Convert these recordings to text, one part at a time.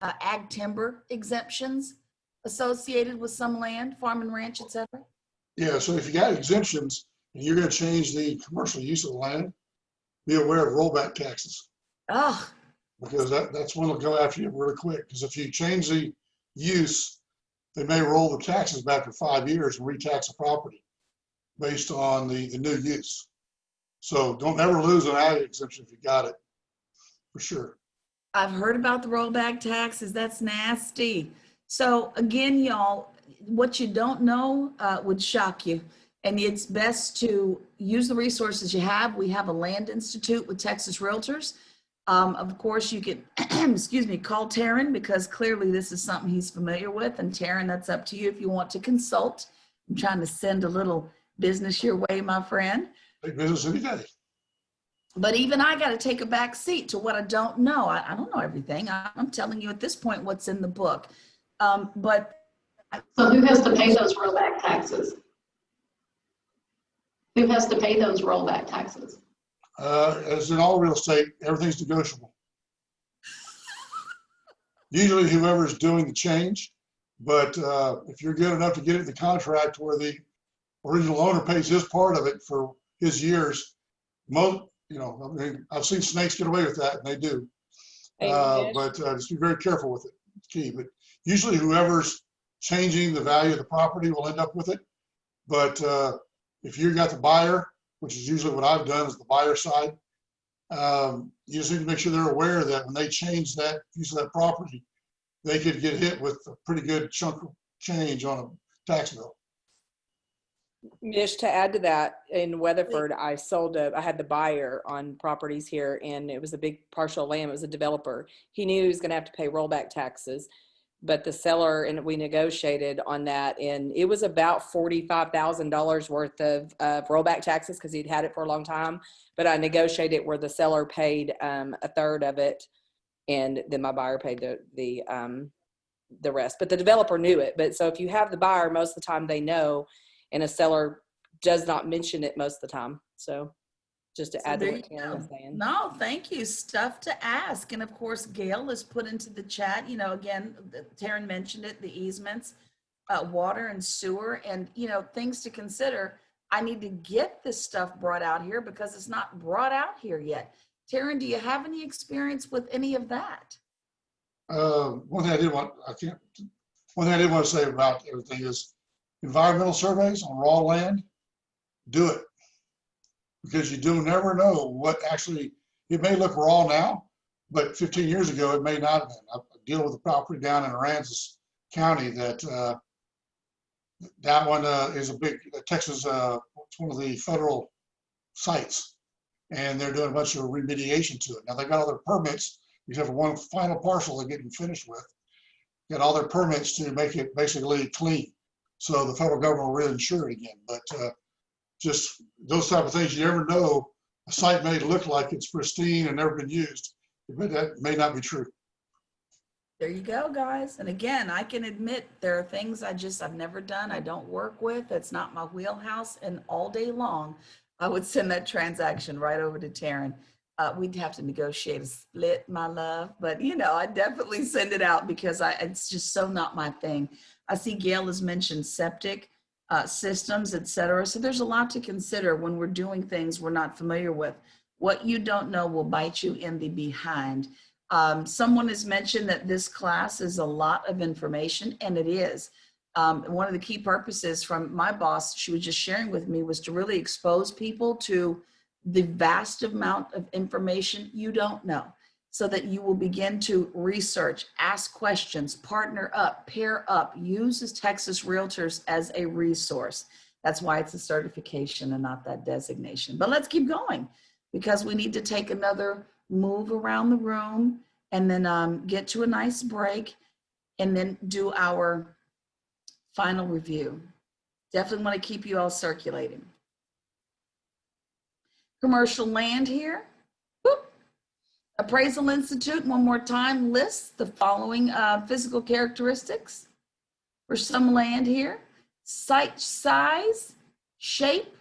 ag timber exemptions associated with some land, farm and ranch, et cetera? Yeah, so if you got exemptions and you're going to change the commercial use of the land, be aware of rollback taxes, Oh, because that's one that'll go after you really quick. Because if you change the use, they may roll the taxes back for 5 years and retax the property based on the new use. So don't ever lose an ag exemption if you got it, for sure. I've heard about the rollback taxes. That's nasty. So again, y'all, what you don't know would shock you. And it's best to use the resources you have. We have a land institute with Texas Realtors. Of course, you could, excuse me, call Taryn, because clearly this is something he's familiar with. And Taryn, that's up to you if you want to consult. I'm trying to send a little business your way, my friend. Take business any day. But even I got to take a back seat to what I don't know. I don't know everything. I'm telling you at this point what's in the book. But so who has to pay those rollback taxes? Who has to pay those rollback taxes? As in all real estate, everything's negotiable. Usually whoever's doing the change, but if you're good enough to get it in the contract where the original owner pays his part of it for his years, most, you know, I mean, I've seen snakes get away with that, and they do. But just be very careful with it. It's key. But usually whoever's changing the value of the property will end up with it. But if you got the buyer, which is usually what I've done is the buyer side, you just need to make sure they're aware that when they change that use of that property, they could get hit with a pretty good chunk of change on a tax bill. Mish, to add to that, in Weatherford, I had the buyer on properties here, and it was a big parcel land. It was a developer. He knew he was going to have to pay rollback taxes, but the seller, and we negotiated on that, and it was about $45,000 worth of rollback taxes because he'd had it for a long time. But I negotiated where the seller paid a third of it, and then my buyer paid the rest. But the developer knew it. But so if you have the buyer, most of the time they know. And a seller does not mention it most of the time. So just to add to what Taryn was saying. No, thank you. Stuff to ask. And of course, Gail is put into the chat. You know, again, Taryn mentioned it, the easements, water and sewer, and, you know, things to consider. I need to get this stuff brought out here because it's not brought out here yet. Taryn, do you have any experience with any of that? One thing I did want to say about everything is, environmental surveys on raw land, do it. Because you do never know what actually, it may look raw now, but 15 years ago, it may not have been. I deal with a property down in Aransas County that one is a big, Texas, it's one of the federal sites. And they're doing a bunch of remediation to it. Now they've got all their permits, except for one final parcel they're getting finished with. Got all their permits to make it basically clean. So the federal government will reinsure it again. But just those type of things, you never know. A site may look like it's pristine and never been used, but that may not be true. There you go, guys. And again, I can admit there are things I've never done. I don't work with. It's not my wheelhouse. And all day long, I would send that transaction right over to Taryn. We'd have to negotiate a split, my love. But, you know, I definitely send it out because it's just so not my thing. I see Gail has mentioned septic systems, et cetera. So there's a lot to consider when we're doing things we're not familiar with. What you don't know will bite you in the behind. Someone has mentioned that this class is a lot of information, and it is. One of the key purposes from my boss, she was just sharing with me, was to really expose people to the vast amount of information you don't know, so that you will begin to research, ask questions, partner up, pair up, use as Texas Realtors as a resource. That's why it's a certification and not that designation. But let's keep going because we need to take another move around the room and then get to a nice break and then do our final review. Definitely want to keep you all circulating. Commercial land here. Boop. Appraisal Institute, one more time, lists the following physical characteristics for some land here. Site size, shape,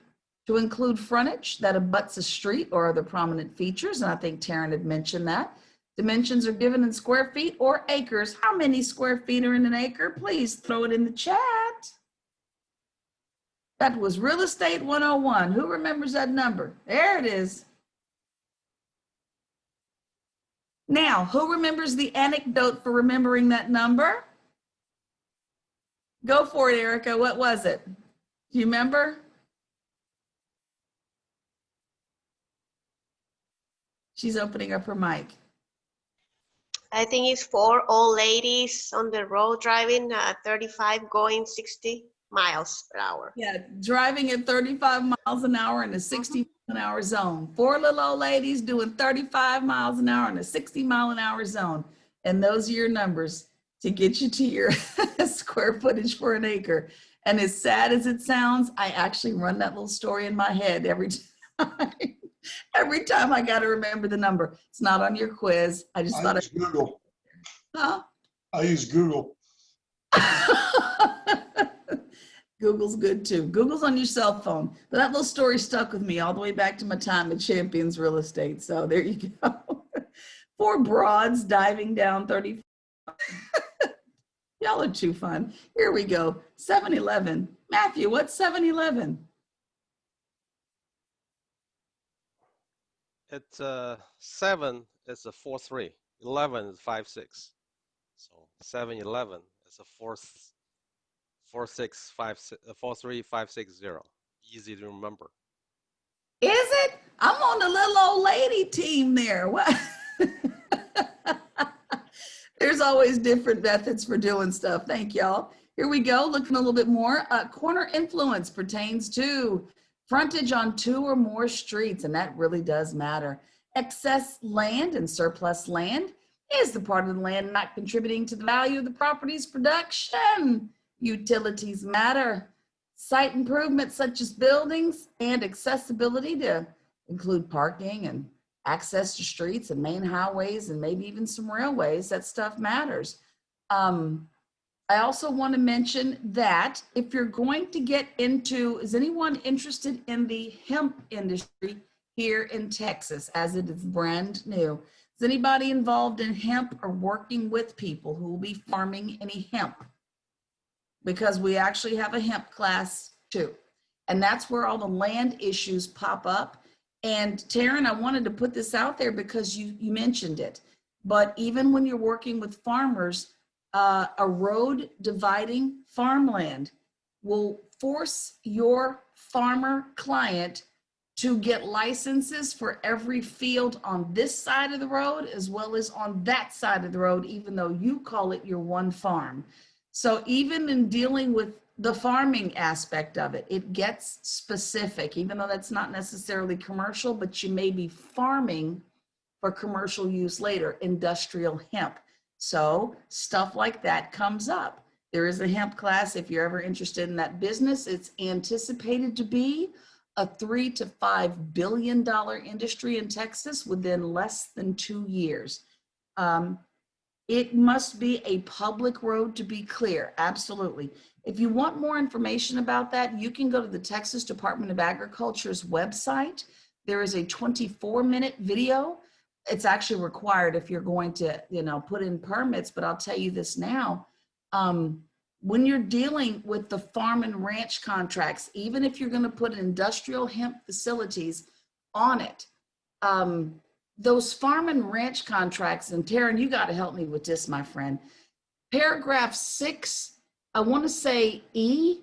to include frontage that abuts a street or other prominent features, and I think Taryn had mentioned that. Dimensions are given in square feet or acres. How many square feet are in an acre? Please throw it in the chat. That was Real Estate 101. Who remembers that number? There it is. Now, who remembers the anecdote for remembering that number? Go for it, Erica. What was it? Do you remember? She's opening up her mic. I think it's 4 old ladies on the road driving 35 going 60 miles per hour. Yeah, driving at 35 miles an hour in a 60 mile an hour zone. 4 little old ladies doing 35 miles an hour in a 60 mile an hour zone. And those are your numbers to get you to your square footage for an acre. And as sad as it sounds, I actually run that little story in my head every time. Every time I got to remember the number. It's not on your quiz. I just thought use Google. Huh? I use Google. Google's good too. Google's on your cell phone. But that little story stuck with me all the way back to my time at Champions Real Estate. So there you go. 4 broads diving down 30. Y'all are too fun. Here we go. 7-Eleven. Matthew, what's 7-Eleven? It's 7 is a 4-3, 11 is 5-6. So 7-Eleven is a 4-3-5-6-0. Easy to remember. Is it? I'm on the little old lady team there. What? There's always different methods for doing stuff. Thank y'all. Here we go. Looking a little bit more. Corner influence pertains to frontage on 2 or more streets, and that really does matter. Excess land and surplus land is the part of the land not contributing to the value of the property's production. Utilities matter. Site improvements such as buildings and accessibility to include parking and access to streets and main highways and maybe even some railways, that stuff matters. I also want to mention that if you're going to get into, is anyone interested in the hemp industry here in Texas as it is brand new? Is anybody involved in hemp or working with people who will be farming any hemp? Because we actually have a hemp class too. And that's where all the land issues pop up. And Taryn, I wanted to put this out there because you mentioned it. But even when you're working with farmers, a road dividing farmland will force your farmer client to get licenses for every field on this side of the road as well as on that side of the road, even though you call it your one farm. So even in dealing with the farming aspect of it, it gets specific, even though that's not necessarily commercial, but you may be farming for commercial use later, industrial hemp. So stuff like that comes up. There is a hemp class if you're ever interested in that business. It's anticipated to be a $3 to $5 billion industry in Texas within less than 2 years. It must be a public road to be clear, absolutely. If you want more information about that, you can go to the Texas Department of Agriculture's website. There is a 24-minute video. It's actually required if you're going to, put in permits, but I'll tell you this now. When you're dealing with the farm and ranch contracts, even if you're going to put industrial hemp facilities on it, those farm and ranch contracts, and Taryn, you got to help me with this, my friend. Paragraph 6, I want to say E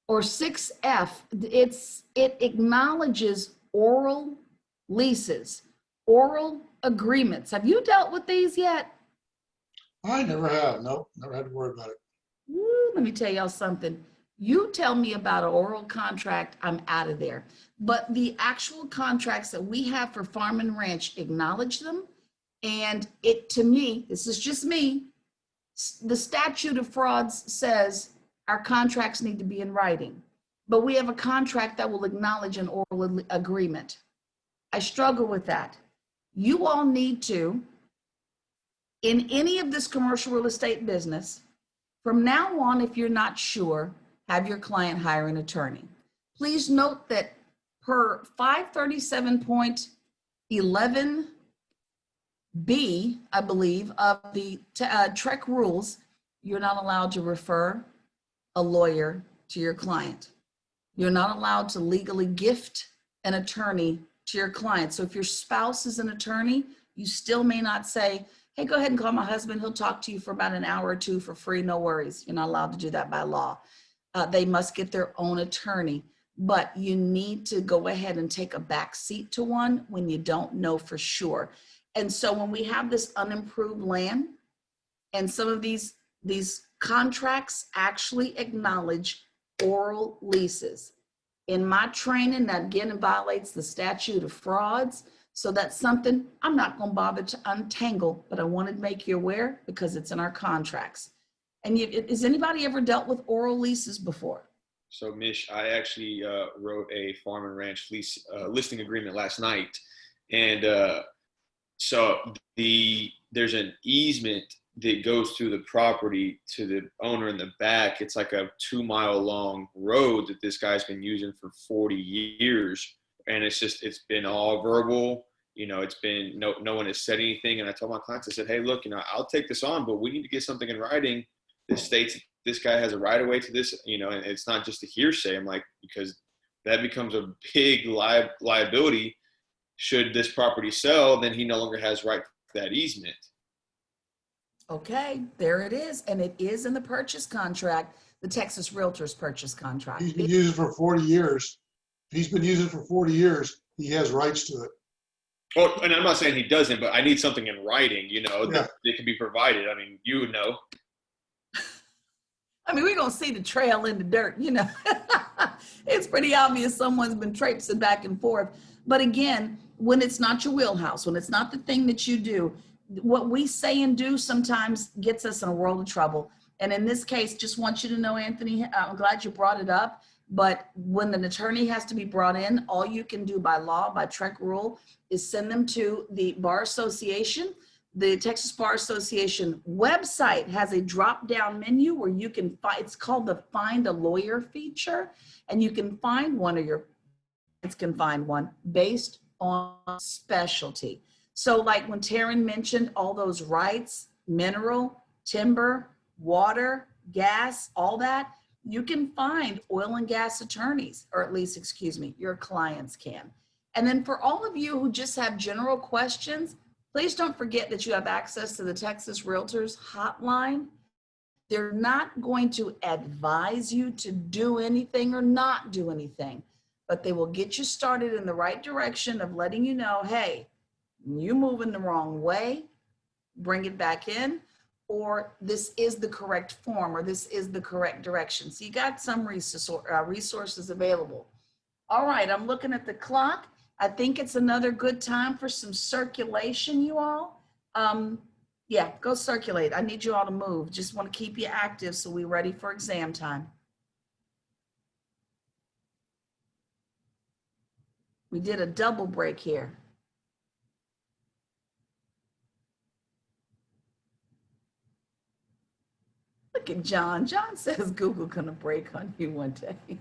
or 6F, it acknowledges oral leases, oral agreements. Have you dealt with these yet? I never have. Nope, never had to worry about it. Woo, let me tell y'all something. You tell me about an oral contract, I'm out of there. But the actual contracts that we have for farm and ranch acknowledge them. And it, to me, this is just me, the statute of frauds says our contracts need to be in writing. But we have a contract that will acknowledge an oral agreement. I struggle with that. You all need to, in any of this commercial real estate business, from now on, if you're not sure, have your client hire an attorney. Please note that per 537.11, B, I believe, of the Trek rules, you're not allowed to refer a lawyer to your client. You're not allowed to legally gift an attorney to your client. So if your spouse is an attorney, you still may not say, hey, go ahead and call my husband. He'll talk to you for about an hour or two for free. No worries. You're not allowed to do that by law. They must get their own attorney, but you need to go ahead and take a back seat to one when you don't know for sure. And so when we have this unimproved land, and some of these contracts actually acknowledge oral leases. In my training, that again violates the statute of frauds. So that's something I'm not going to bother to untangle, but I wanted to make you aware because it's in our contracts. And has anybody ever dealt with oral leases before? So, Mish, I actually wrote a farm and ranch lease listing agreement last night, and so there's an easement that goes through the property to the owner in the back. It's like a 2-mile long road that this guy's been using for 40 years. And it's been all verbal, it's been, no one has said anything. And I told my clients, I said, hey, look, I'll take this on, but we need to get something in writing that states this guy has a right of way to this, and it's not just a hearsay. I'm like, because that becomes a big liability. Should this property sell, then he no longer has right to that easement. Okay, there it is. And it is in the purchase contract, the Texas Realtors purchase contract. He's been using it for 40 years. If he's been using it for 40 years, he has rights to it. Oh, and I'm not saying he doesn't, but I need something in writing, Yeah. that can be provided. I mean, you would know. I mean, we're going to see the trail in the dirt, It's pretty obvious someone's been traipsing back and forth. But again, when it's not your wheelhouse, when it's not the thing that you do, what we say and do sometimes gets us in a world of trouble. And in this case, just want you to know, Anthony, I'm glad you brought it up. But when an attorney has to be brought in, all you can do by law, by Trek rule, is send them to the Bar Association. The Texas Bar Association website has a drop-down menu where you can find, it's called the Find a Lawyer feature, and you can find one, or your clients can find one based on specialty. So like when Taryn mentioned all those rights, mineral, timber, water, gas, all that, you can find oil and gas attorneys, or at least, excuse me, your clients can. And then for all of you who just have general questions, please don't forget that you have access to the Texas Realtors hotline. They're not going to advise you to do anything or not do anything, but they will get you started in the right direction of letting you know, hey, you moving the wrong way, bring it back in, or this is the correct form, or this is the correct direction. So you got some resources available. All right, I'm looking at the clock. I think it's another good time for some circulation, you all. Yeah, go circulate. I need you all to move. Just want to keep you active so we're ready for exam time. We did a double break here. Look at John. John says Google gonna break on you one day.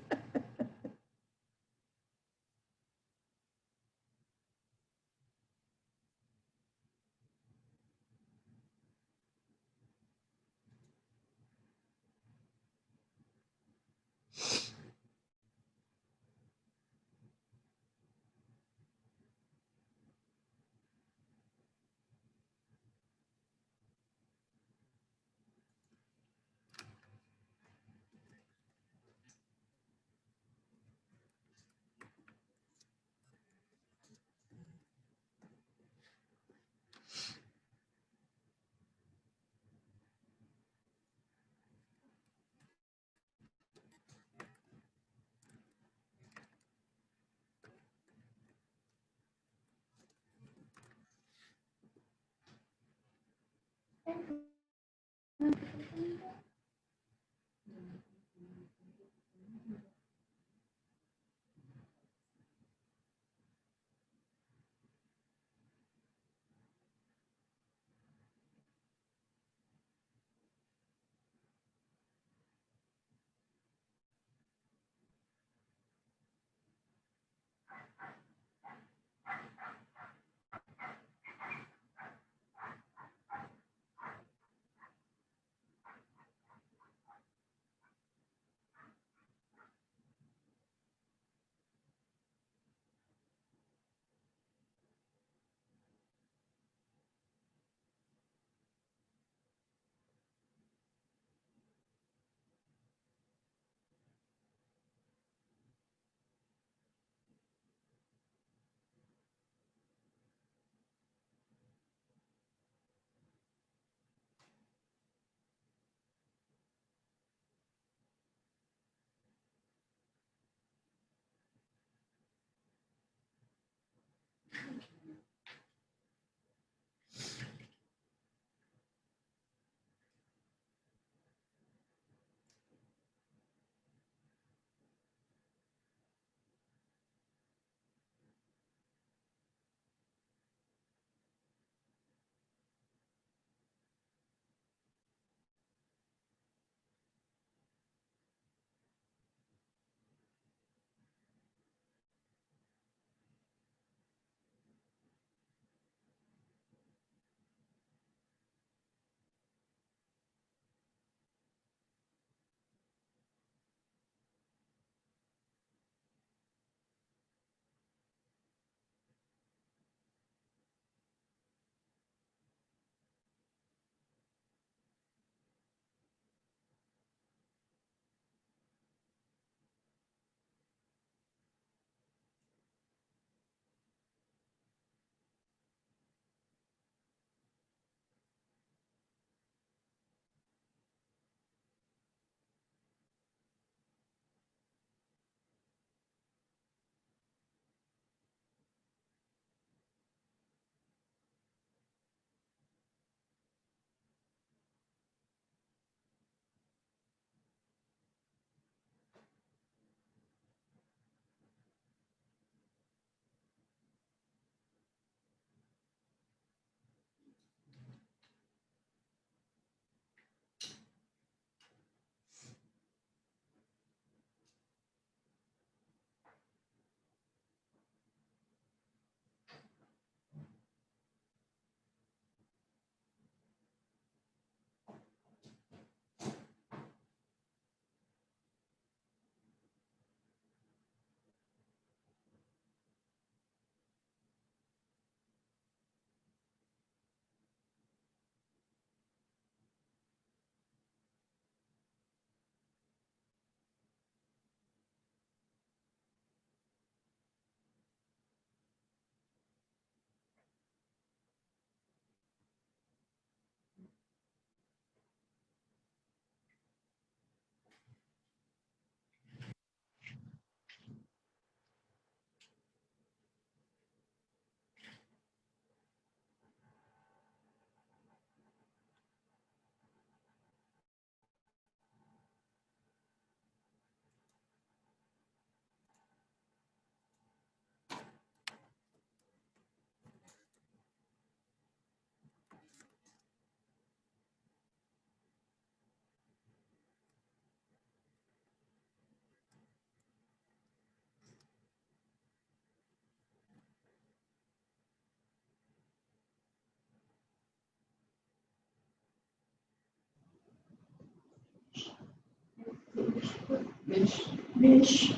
Mish,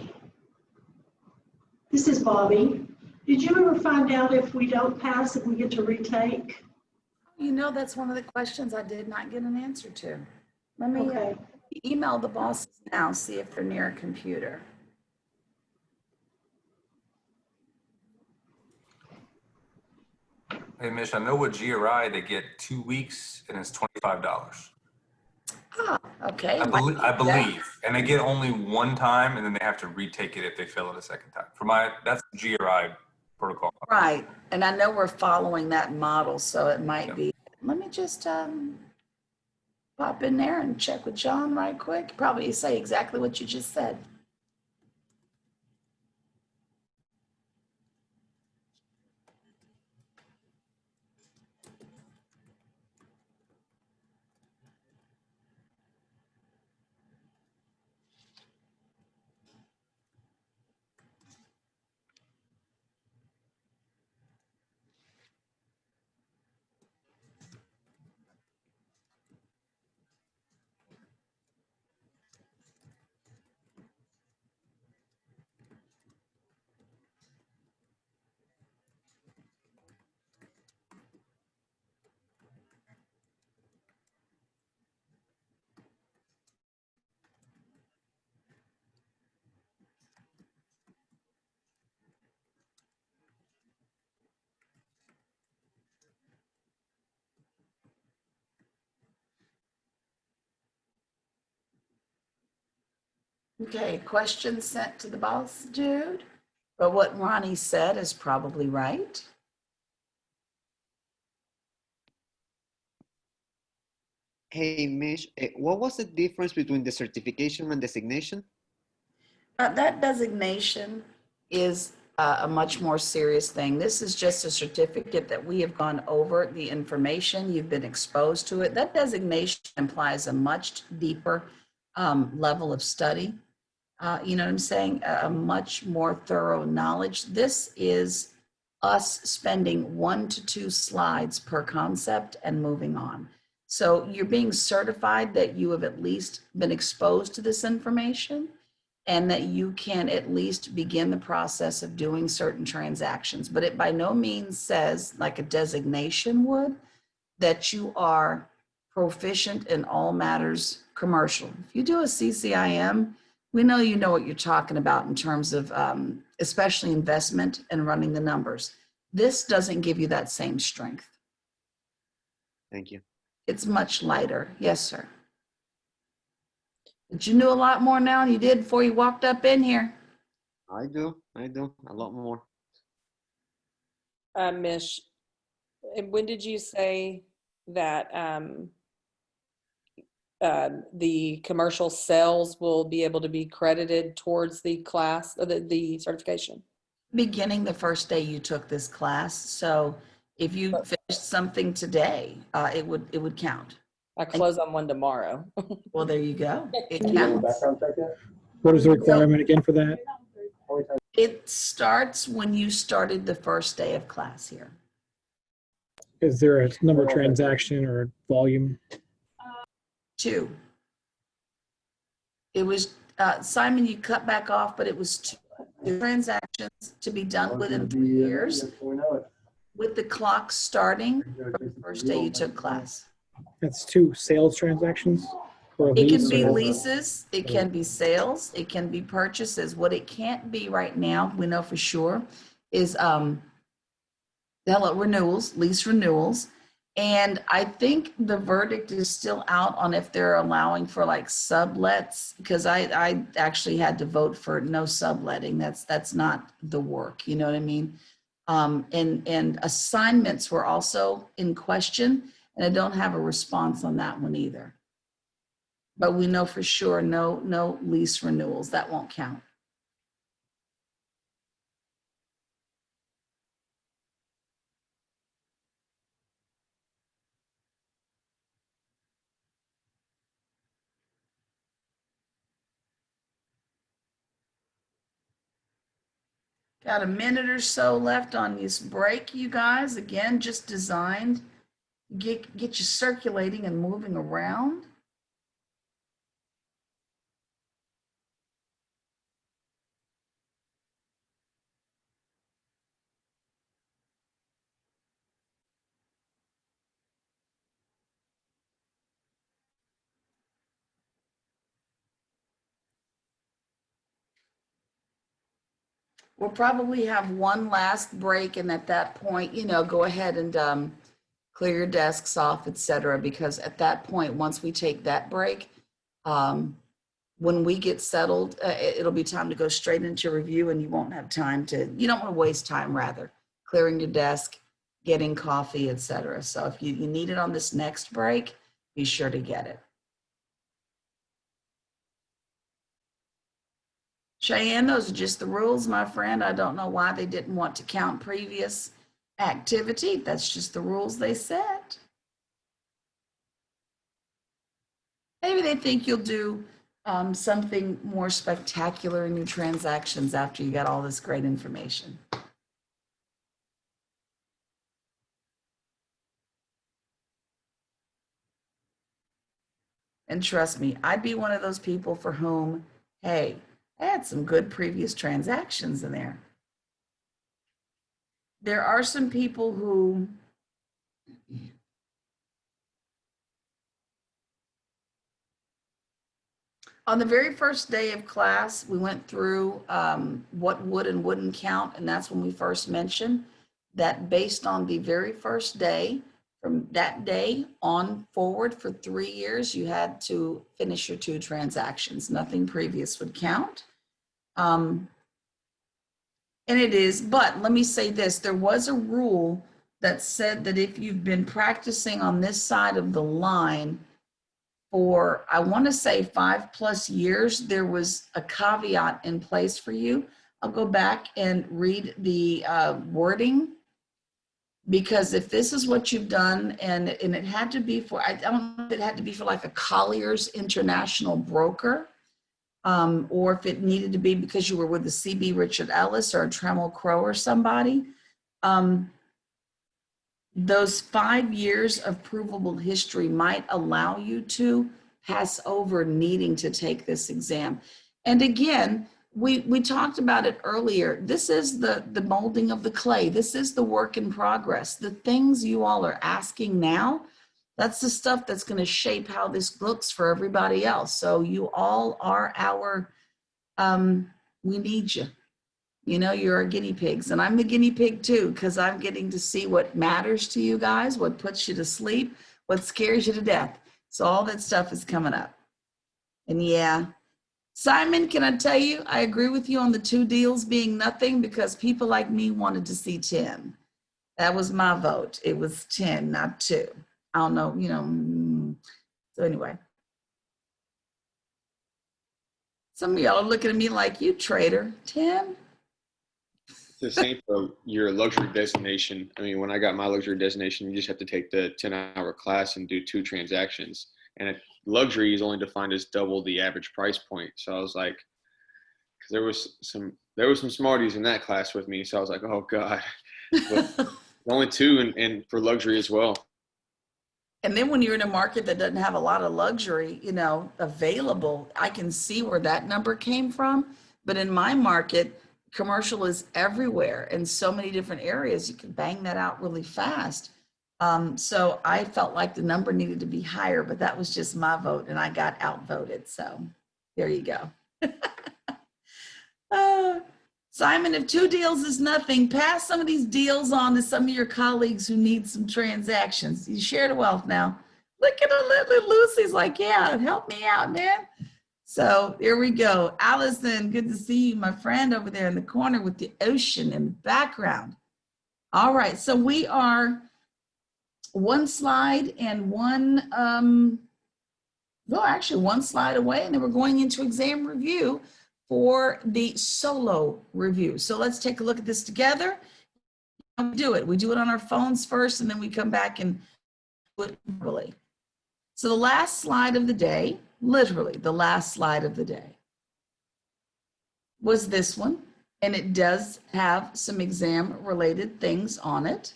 this is Bobby. Did you ever find out if we don't pass, if we get to retake? You know, that's one of the questions I did not get an answer to. Let me Okay. email the bosses now, see if they're near a computer. Hey, Mish, I know with GRI, they get 2 weeks and it's $25. Ah, okay. I believe. And they get only one time and then they have to retake it if they fail it a second time. That's the GRI protocol. Right, and I know we're following that model, so it might be, let me just pop in there and check with John right quick. Probably say exactly what you just said. Okay, question sent to the boss, dude. But what Ronnie said is probably right. Hey, Mish, what was the difference between the certification and designation? That designation is a much more serious thing. This is just a certificate that we have gone over the information, you've been exposed to it. That designation implies a much deeper level of study. You know what I'm saying? A much more thorough knowledge. This is us spending 1 to 2 slides per concept and moving on. So you're being certified that you have at least been exposed to this information and that you can at least begin the process of doing certain transactions. But it by no means says, like a designation would, that you are proficient in all matters commercial. If you do a CCIM, we know you know what you're talking about in terms of especially investment and running the numbers. This doesn't give you that same strength. Thank you. It's much lighter. Yes, sir. But you knew a lot more now than you did before you walked up in here. I do a lot more. Mish, and when did you say that the commercial sales will be able to be credited towards the class, the certification? Beginning the first day you took this class. So if you finished something today, it would count. I close on one tomorrow. Well, there you go. It counts. What is the requirement again for that? It starts when you started the first day of class here. Is there a number of transaction or volume? 2. It was, Simon, you cut back off, but it was 2 transactions to be done within 3 years with the clock starting from the first day you took class. That's 2 sales transactions? Or a It can lease be or- leases, it can be sales, it can be purchases. What it can't be right now, we know for sure, is renewals, lease renewals. And I think the verdict is still out on if they're allowing for like sublets, because I actually had to vote for no subletting. That's not the work, you know what I mean? And assignments were also in question, and I don't have a response on that one either. But we know for sure no lease renewals, that won't count. Got a minute or so left on this break, you guys. Again, just designed, get you circulating and moving around. We'll probably have one last break, and at that point, go ahead and clear your desks off, etc. Because at that point, once we take that break, when we get settled, it'll be time to go straight into review, and you won't have time to, you don't want to waste time, rather, clearing your desk, getting coffee, etc. So if you need it on this next break, be sure to get it. Cheyenne, those are just the rules, my friend. I don't know why they didn't want to count previous activity. That's just the rules they set. Maybe they think you'll do something more spectacular in your transactions after you got all this great information. And trust me, I'd be one of those people for whom, hey, I had some good previous transactions in there. There are some people who on the very first day of class, we went through what would and wouldn't count. And that's when we first mentioned that based on the very first day, from that day on forward for 3 years, you had to finish your 2 transactions. Nothing previous would count. And it is, but let me say this, there was a rule that said that if you've been practicing on this side of the line for, I want to say 5+ years, there was a caveat in place for you. I'll go back and read the wording, because if this is what you've done, and it had to be for, I don't know if it had to be for like a Colliers International broker, or if it needed to be because you were with the CB Richard Ellis or a Trammell Crow or somebody. Those 5 years of provable history might allow you to pass over needing to take this exam. And again, we talked about it earlier. This is the molding of the clay. This is the work in progress. The things you all are asking now, that's the stuff that's going to shape how this looks for everybody else. So you all are our, we need you. You know, you're our guinea pigs, and I'm the guinea pig too, because I'm getting to see what matters to you guys, what puts you to sleep, what scares you to death. So all that stuff is coming up. And yeah, Simon, can I tell you, I agree with you on the 2 deals being nothing, because people like me wanted to see 10. That was my vote. It was 10, not 2. I don't know, you know. So anyway. Some of y'all are looking at me like, you traitor, 10? The same for your luxury designation. I mean, when I got my luxury designation, you just have to take the 10-hour class and do 2 transactions. And luxury is only defined as double the average price point. So I was like, because there was some smarties in that class with me. So I was like, oh God, but only 2 and for luxury as well. And then when you're in a market that doesn't have a lot of luxury, you know, available, I can see where that number came from. But in my market, commercial is everywhere in so many different areas. You can bang that out really fast. So I felt like the number needed to be higher, but that was just my vote, and I got outvoted. So there you go. Simon, if 2 deals is nothing, pass some of these deals on to some of your colleagues who need some transactions. You share the wealth now. Look at little Lucy's like, yeah, help me out, man. So here we go. Allison, good to see you, my friend, over there in the corner with the ocean in the background. All right, so we are 1 slide and one slide away, and then we're going into exam review for the solo review. So let's take a look at this together. We do it on our phones first, and then we come back and do it verbally. So the last slide of the day, literally the last slide of the day, was this one, and it does have some exam related things on it.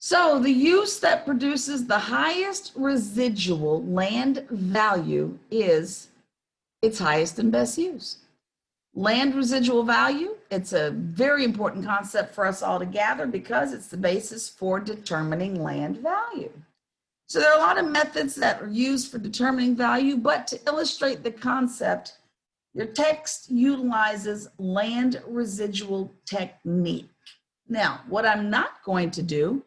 So the use that produces the highest residual land value is its highest and best use. Land residual value, it's a very important concept for us all to gather, because it's the basis for determining land value. So there are a lot of methods that are used for determining value, but to illustrate the concept, Your text utilizes land residual technique. Now, what I'm not going to do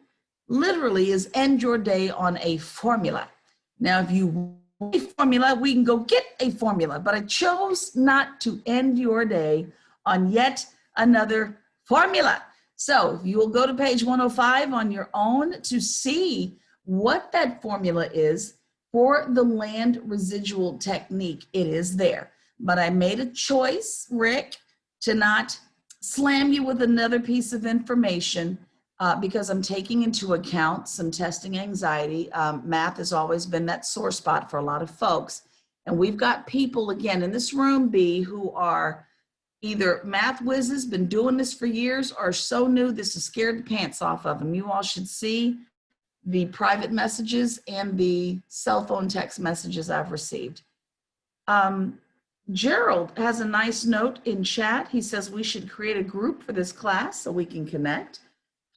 literally is end your day on a formula. Now, if you want a formula, we can go get a formula, but I chose not to end your day on yet another formula. So if you will go to page 105 on your own to see what that formula is for the land residual technique, it is there. But I made a choice, Rick, to not slam you with another piece of information because I'm taking into account some testing anxiety. Math has always been that sore spot for a lot of folks. And we've got people, again, in this room, B, who are either math whizzes, been doing this for years, or so new this has scared the pants off of them. You all should see the private messages and the cell phone text messages I've received. Gerald has a nice note in chat. He says we should create a group for this class so we can connect,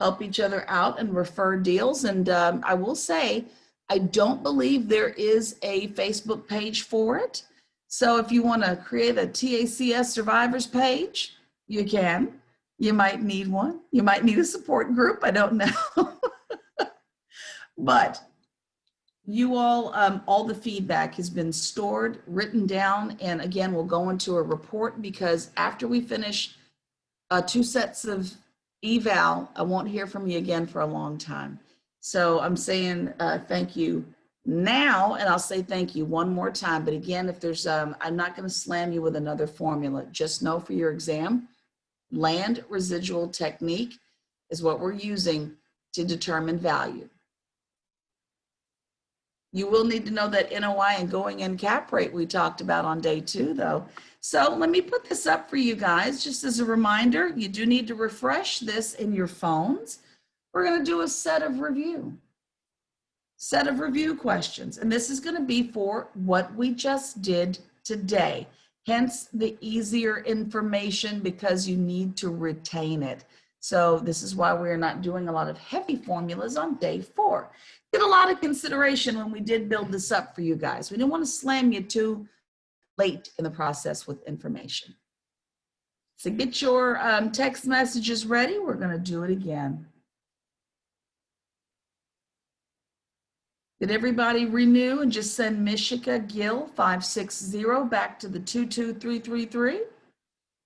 help each other out, and refer deals. And I will say, I don't believe there is a Facebook page for it. So if you want to create a TACS survivors page, you can. You might need one. You might need a support group. I don't know. But you all the feedback has been stored, written down, and again, we'll go into a report because after we finish 2 sets of eval, I won't hear from you again for a long time. So I'm saying thank you now, and I'll say thank you one more time. But again, if there's, I'm not going to slam you with another formula. Just know for your exam, land residual technique is what we're using to determine value. You will need to know that NOI and going in cap rate we talked about on day 2 though. So let me put this up for you guys. Just as a reminder, you do need to refresh this in your phones. We're going to do a set of review questions. And this is going to be for what we just did today. Hence the easier information because you need to retain it. So this is why we're not doing a lot of heavy formulas on day 4. Did a lot of consideration when we did build this up for you guys. We didn't want to slam you too late in the process with information. So get your text messages ready. We're going to do it again. Did everybody renew and just send Mishika Gill 560 back to the 22333?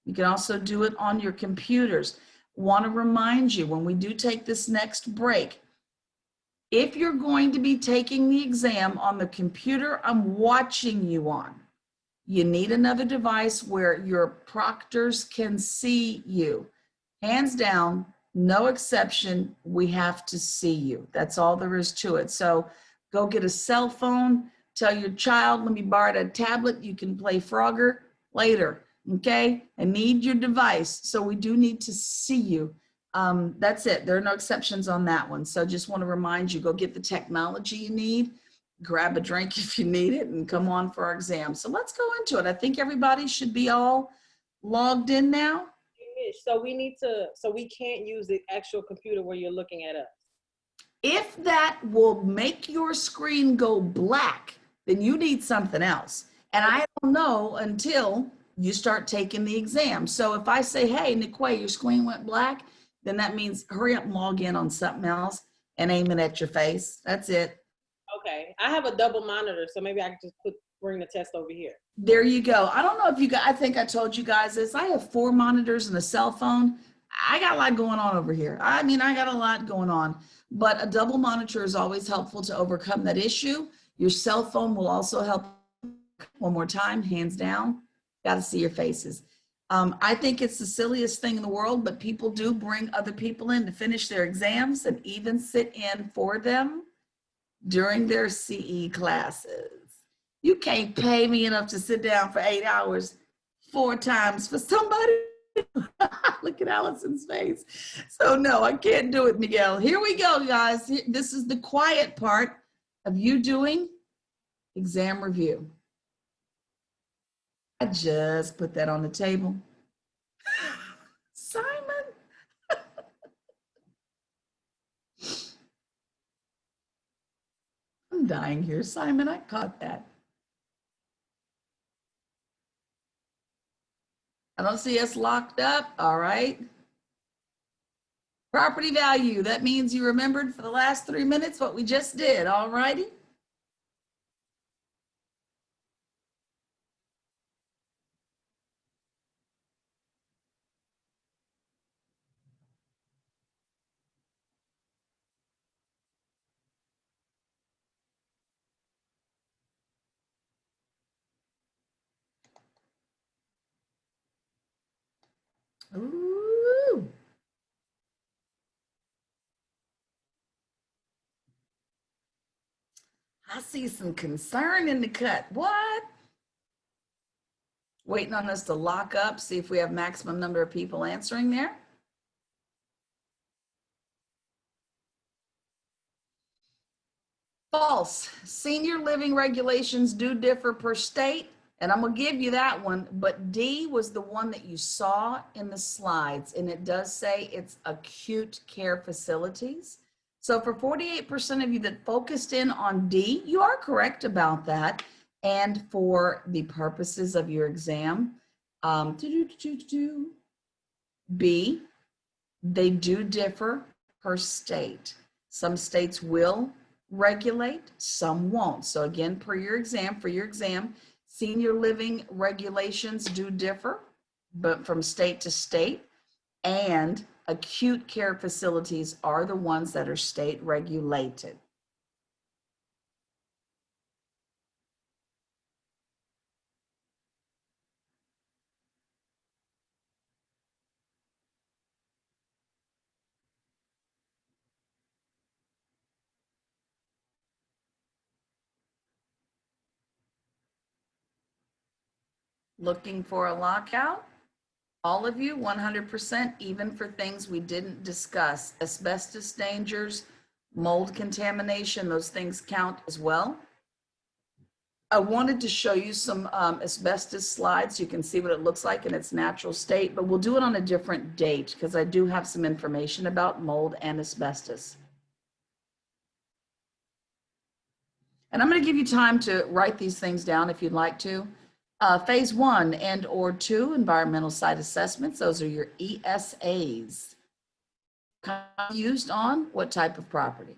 You can also do it on your computers. Want to remind you when we do take this next break, if you're going to be taking the exam on the computer I'm watching you on, you need another device where your proctors can see you. Hands down, no exception, we have to see you. That's all there is to it. So go get a cell phone, tell your child, let me borrow a tablet, you can play Frogger later, okay? I need your device, so we do need to see you. That's it. There are no exceptions on that one. So just want to remind you, go get the technology you need, grab a drink if you need it, and come on for our exam. So let's go into it. I think everybody should be all logged in now. So we need to, so we can't use the actual computer where you're looking at us. If that will make your screen go black, then you need something else. And I don't know until you start taking the exam. So if I say, hey, Niquay, your screen went black, then that means hurry up and log in on something else and aim it at your face. That's it. Okay, I have a double monitor, so maybe I can just bring the test over here. There you go. I don't know if you guys, I think I told you guys this. I have 4 monitors and a cell phone. I got a lot going on over here. I mean, I got a lot going on, but a double monitor is always helpful to overcome that issue. Your cell phone will also help. One more time, hands down, got to see your faces. I think it's the silliest thing in the world, but people do bring other people in to finish their exams and even sit in for them during their CE classes. You can't pay me enough to sit down for 8 hours 4 times for somebody. Look at Allison's face. So no, I can't do it, Miguel. Here we go, guys. This is the quiet part of you doing exam review. I just put that on the table. Simon. I'm dying here. Simon, I caught that. I don't see us locked up. All right. Property value. That means you remembered for the last 3 minutes what we just did. All righty. Ooh. I see some concern in the cut. What? Waiting on us to lock up, see if we have maximum number of people answering there. False. Senior living regulations do differ per state, and I'm going to give you that one, but D was the one that you saw in the slides, and it does say it's acute care facilities. So for 48% of you that focused in on D, you are correct about that. And for the purposes of your exam, B, they do differ per state. Some states will regulate, some won't. So again, for your exam, senior living regulations do differ, but from state to state, and acute care facilities are the ones that are state regulated. Looking for a lockout? All of you, 100%, even for things we didn't discuss. Asbestos dangers, mold contamination, those things count as well. I wanted to show you some asbestos slides so you can see what it looks like in its natural state, but we'll do it on a different date because I do have some information about mold and asbestos. And I'm going to give you time to write these things down if you'd like to. Phase 1 and or 2 environmental site assessments. Those are your ESAs. Used on what type of property?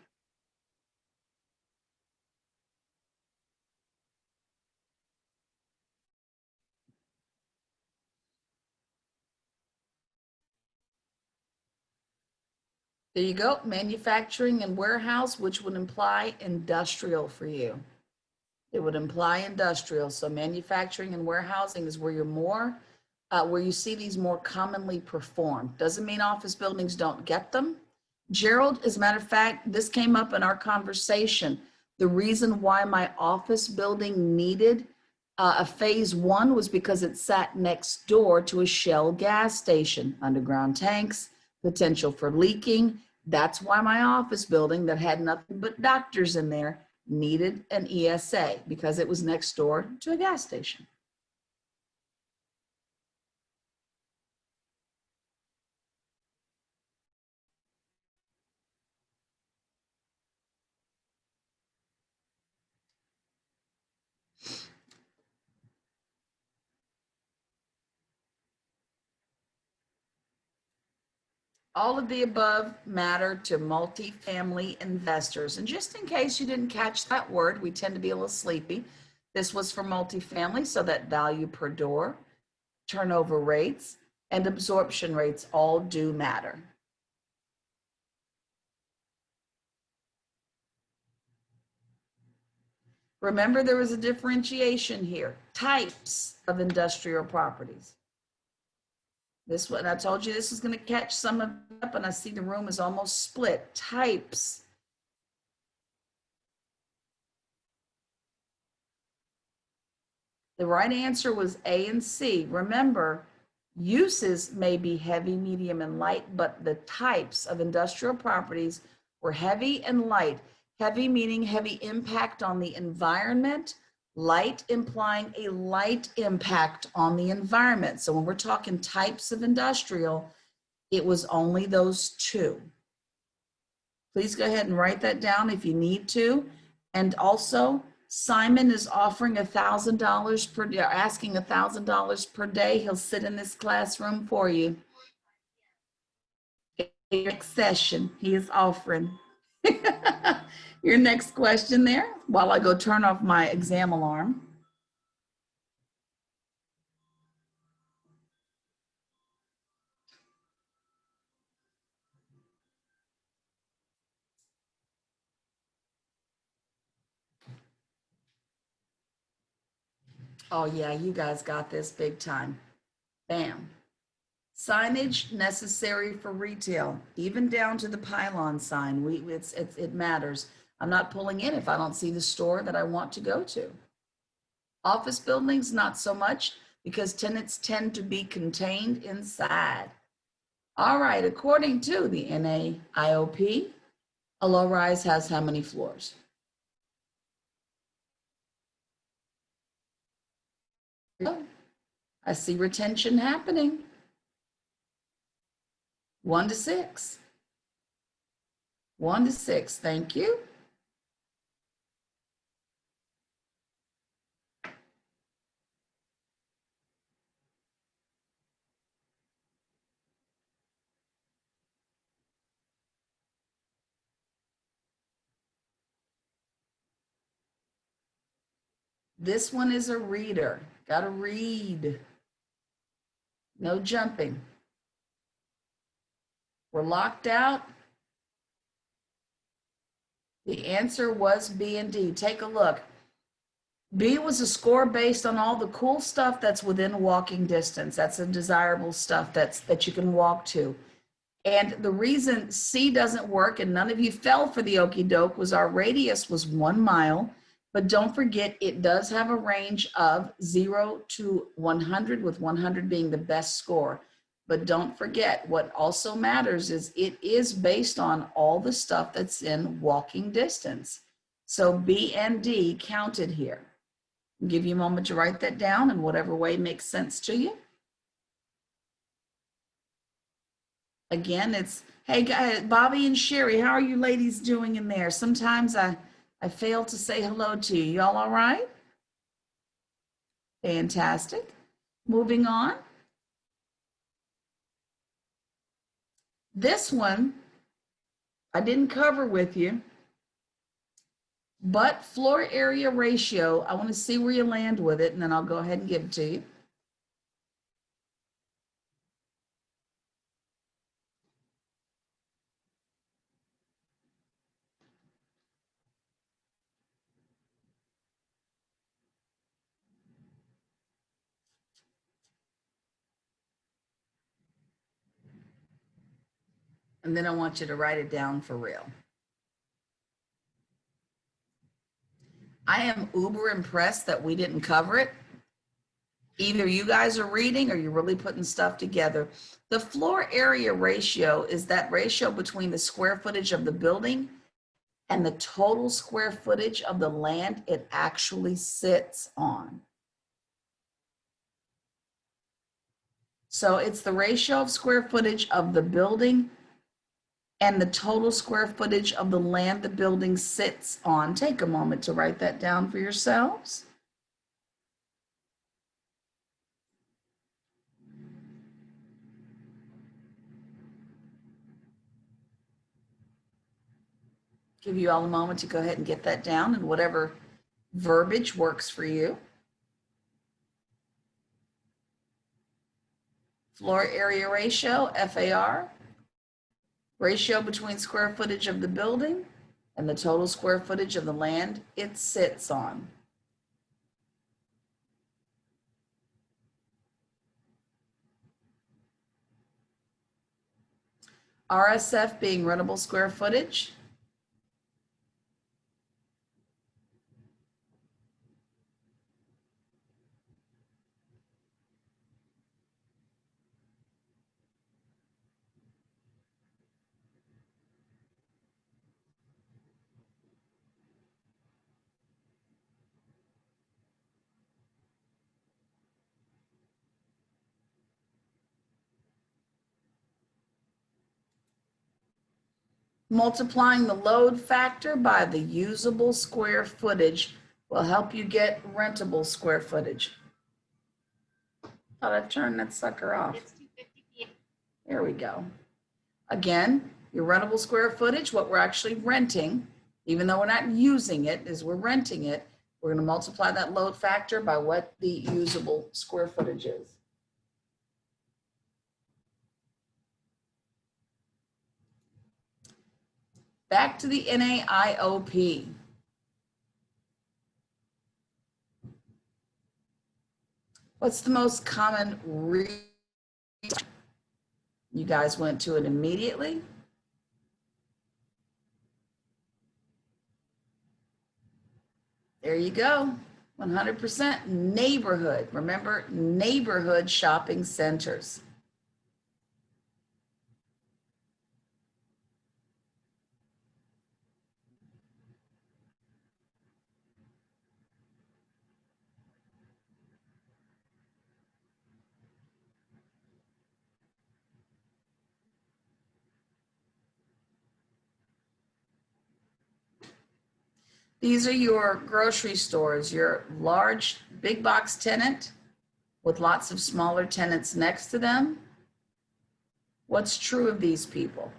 There you go. Manufacturing and warehouse, which would imply industrial for you. It would imply industrial. So manufacturing and warehousing is where you're more, where you see these more commonly performed. Doesn't mean office buildings don't get them. Gerald, as a matter of fact, this came up in our conversation. The reason why my office building needed a phase 1 was because it sat next door to a Shell gas station, underground tanks, potential for leaking. That's why my office building that had nothing but doctors in there needed an ESA, because it was next door to a gas station. All of the above matter to multifamily investors. And just in case you didn't catch that word, we tend to be a little sleepy. This was for multifamily, so that value per door, turnover rates, and absorption rates all do matter. Remember, there was a differentiation here. Types of industrial properties. This one, I told you this is going to catch some of it up, and I see the room is almost split. Types. The right answer was A and C. Remember, uses may be heavy, medium, and light, but the types of industrial properties were heavy and light. Heavy meaning heavy impact on the environment, light implying a light impact on the environment. So when we're talking types of industrial, it was only those two. Please go ahead and write that down if you need to. And also Simon is offering $1,000 per day, asking $1,000 per day. He'll sit in this classroom for you. Your next session, he is offering. Your next question there, while I go turn off my exam alarm. Oh yeah, you guys got this big time. Bam. Signage necessary for retail, even down to the pylon sign. It matters. I'm not pulling in if I don't see the store that I want to go to. Office buildings, not so much, because tenants tend to be contained inside. All right, according to the NAIOP, a low rise has how many floors? I see retention happening. 1 to 6. 1 to 6, thank you. This one is a reader. Gotta read. No jumping. We're locked out. The answer was B and D. Take a look. B was a score based on all the cool stuff that's within walking distance. That's the desirable stuff that you can walk to. And the reason C doesn't work, and none of you fell for the okie doke, was our radius was 1 mile. But don't forget, it does have a range of 0 to 100, with 100 being the best score. But don't forget, what also matters is it is based on all the stuff that's in walking distance. So B and D counted here. I'll give you a moment to write that down in whatever way makes sense to you. Again, it's, hey guys, Bobby and Sherry, how are you ladies doing in there? Sometimes I fail to say hello to you. Y'all all right? Fantastic. Moving on. This one I didn't cover with you, but floor area ratio, I want to see where you land with it, and then I'll go ahead and give it to you. And then I want you to write it down for real. I am uber impressed that we didn't cover it. Either you guys are reading or you're really putting stuff together. The floor area ratio is that ratio between the square footage of the building and the total square footage of the land it actually sits on. So it's the ratio of square footage of the building and the total square footage of the land the building sits on. Take a moment to write that down for yourselves. Give you all a moment to go ahead and get that down, and whatever verbiage works for you. Floor area ratio, FAR, ratio between square footage of the building and the total square footage of the land it sits on. RSF being rentable square footage. Multiplying the load factor by the usable square footage will help you get rentable square footage. Thought I'd turn that sucker off. There we go. Again, your rentable square footage, what we're actually renting, even though we're not using it, is we're renting it. We're going to multiply that load factor by what the usable square footage is. Back to the NAIOP. What's the most common reason? You guys went to it immediately. There you go. 100% neighborhood. Remember, neighborhood shopping centers. These are your grocery stores, your large big box tenant with lots of smaller tenants next to them. What's true of these people?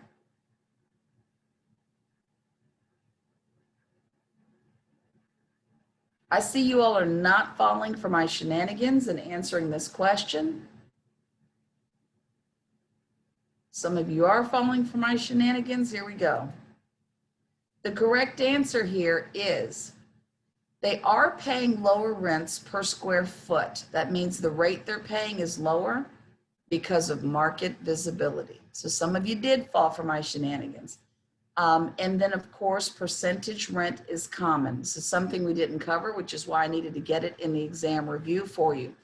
I see you all are not falling for my shenanigans and answering this question. Some of you are falling for my shenanigans. Here we go. The correct answer here is they are paying lower rents per square foot. That means the rate they're paying is lower because of market visibility. So some of you did fall for my shenanigans. And then of course, percentage rent is common. This is something we didn't cover, which is why I needed to get it in the exam review for you.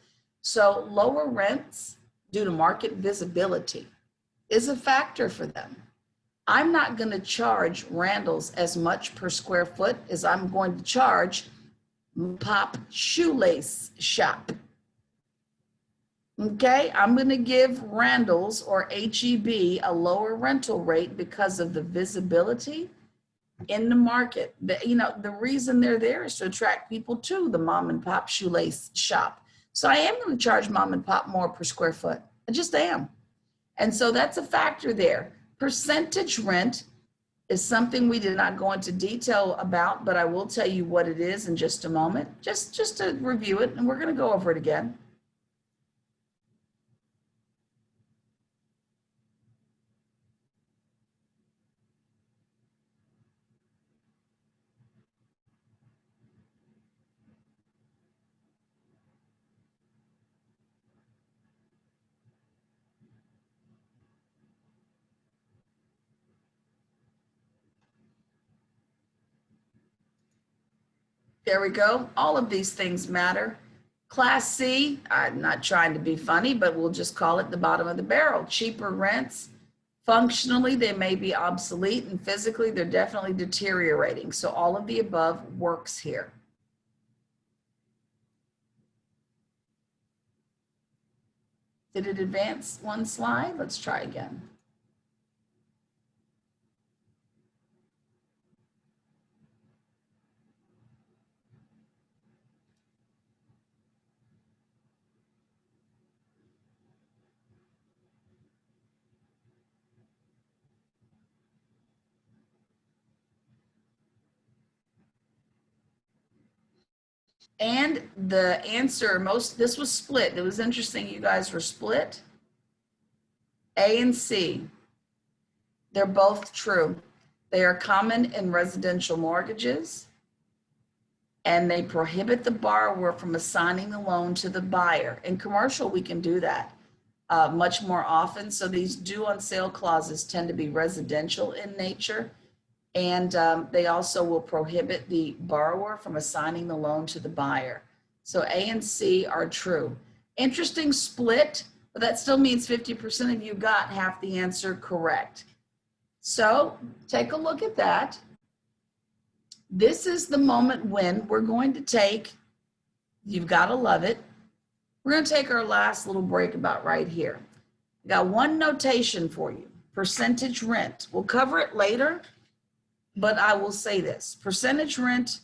So lower rents due to market visibility is a factor for them. I'm not going to charge Randall's as much per square foot as I'm going to charge Pop Shoelace Shop. Okay, I'm going to give Randall's or HEB a lower rental rate because of the visibility in the market. The reason they're there is to attract people to the mom and pop shoelace shop. So I am going to charge mom and pop more per square foot. I just am. And so that's a factor there. Percentage rent is something we did not go into detail about, but I will tell you what it is in just a moment, just to review it, and we're going to go over it again. There we go. All of these things matter. Class C, I'm not trying to be funny, but we'll just call it the bottom of the barrel. Cheaper rents. Functionally, they may be obsolete, and physically, they're definitely deteriorating. So all of the above works here. Did it advance one slide? Let's try again. And the answer, this was split. It was interesting you guys were split. A and C, they're both true. They are common in residential mortgages, and they prohibit the borrower from assigning the loan to the buyer. In commercial, we can do that much more often. So these due on sale clauses tend to be residential in nature. And they also will prohibit the borrower from assigning the loan to the buyer. So A and C are true. Interesting split, but that still means 50% of you got half the answer correct. So take a look at that. This is the moment when we're going to take, you've got to love it. We're going to take our last little break about right here. I got one notation for you, percentage rent. We'll cover it later. But I will say this, percentage rent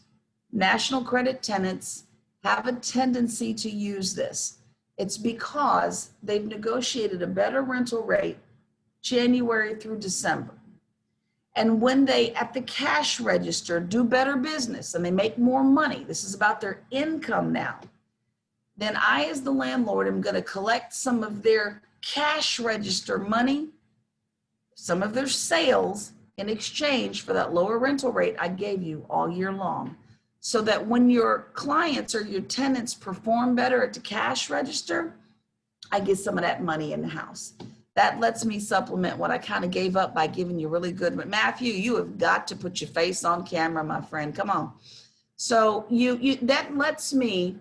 National credit tenants have a tendency to use this. It's because they've negotiated a better rental rate January through December. And when they, at the cash register, do better business and they make more money, this is about their income now, then I, as the landlord, am going to collect some of their cash register money, some of their sales, in exchange for that lower rental rate I gave you all year long. So that when your clients or your tenants perform better at the cash register, I get some of that money in the house. That lets me supplement what I kind of gave up by giving you really good. Matthew, you have got to put your face on camera, my friend. Come on. So that lets me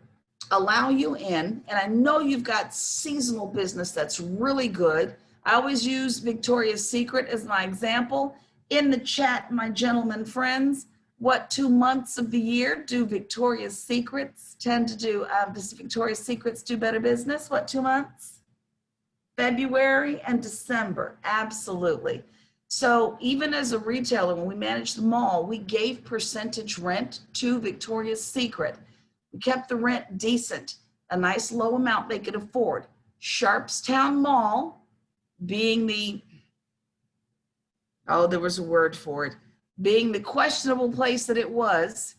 allow you in, and I know you've got seasonal business that's really good. I always use Victoria's Secret as my example. In the chat, my gentlemen friends, what 2 months of the year do Victoria's Secrets tend to do? Does Victoria's Secrets do better business? What 2 months? February and December, absolutely. So even as a retailer, when we managed the mall, we gave percentage rent to Victoria's Secret. We kept the rent decent, a nice low amount they could afford. Sharpstown Mall being the, oh, there was a word for it, being the questionable place that it was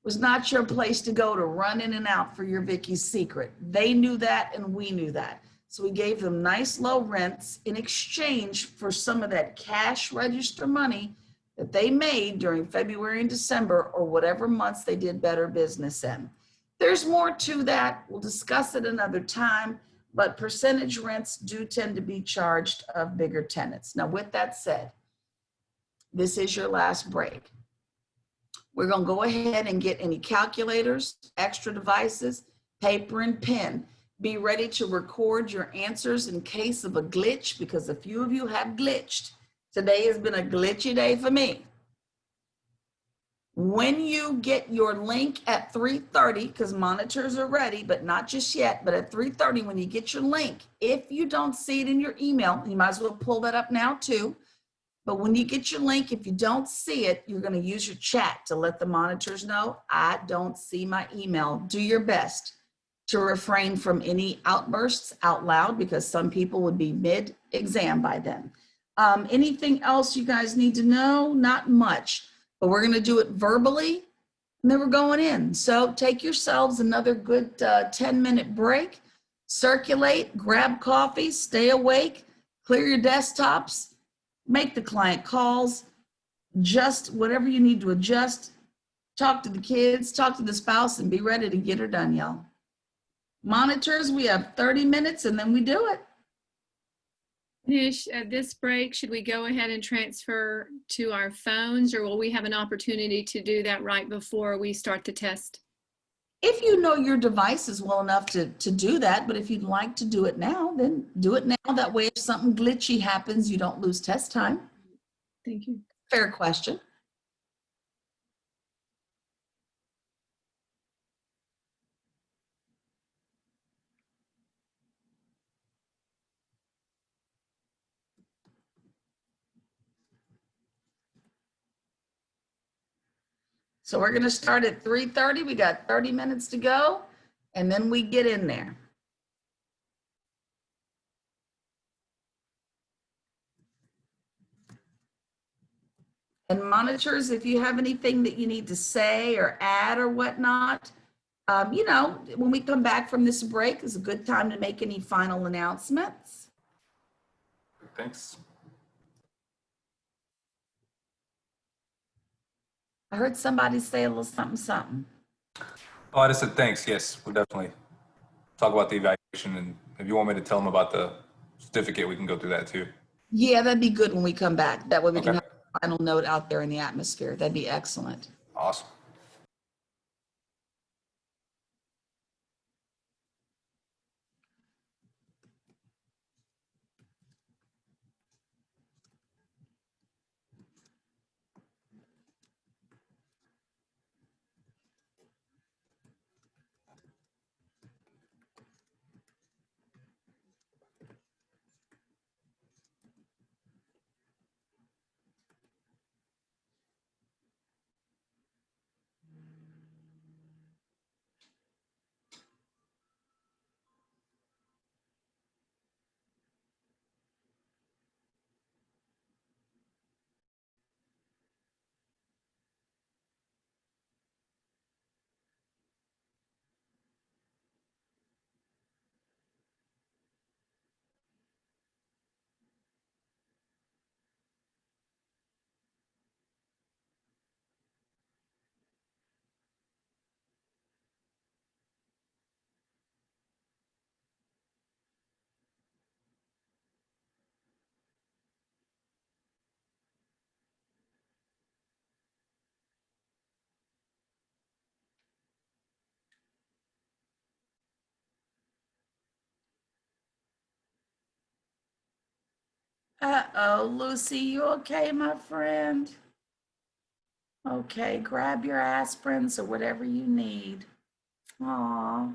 not your place to go to run in and out for your Vicky's Secret. They knew that and we knew that. So we gave them nice low rents in exchange for some of that cash register money that they made during February and December or whatever months they did better business in. There's more to that. We'll discuss it another time, but percentage rents do tend to be charged of bigger tenants. Now, with that said, this is your last break. We're going to go ahead and get any calculators, extra devices, paper and pen. Be ready to record your answers in case of a glitch, because a few of you have glitched. Today has been a glitchy day for me. When you get your link at 3:30, because monitors are ready, but not just yet, but at 3:30, when you get your link, if you don't see it in your email, you might as well pull that up now too. But when you get your link, if you don't see it, you're going to use your chat to let the monitors know, I don't see my email. Do your best to refrain from any outbursts out loud, because some people would be mid-exam by then. Anything else you guys need to know? Not much, but we're going to do it verbally and then we're going in. So take yourselves another good 10-minute break, circulate, grab coffee, stay awake, clear your desktops, make the client calls, just whatever you need to adjust, talk to the kids, talk to the spouse, and be ready to get her done, y'all. Monitors, we have 30 minutes and then we do it. Nish, at this break, should we go ahead and transfer to our phones, or will we have an opportunity to do that right before we start the test? If you know your devices well enough to do that, but if you'd like to do it now, then do it now. That way, if something glitchy happens, you don't lose test time. Thank you. Fair question. So we're going to start at 3:30. We got 30 minutes to go, and then we get in there. And monitors, if you have anything that you need to say or add or whatnot, you know, when we come back from this break is a good time to make any final announcements. Thanks. I heard somebody say a little something, something. Oh, I just said thanks. Yes, we'll definitely talk about the evaluation. And if you want me to tell them about the certificate, we can go through that too. Yeah, that'd be good when we come back. That way we Okay. can have a final note out there in the atmosphere. That'd be excellent. Awesome. Uh-oh, Lucy, you okay, my friend? Okay, grab your aspirins or whatever you need. Aw.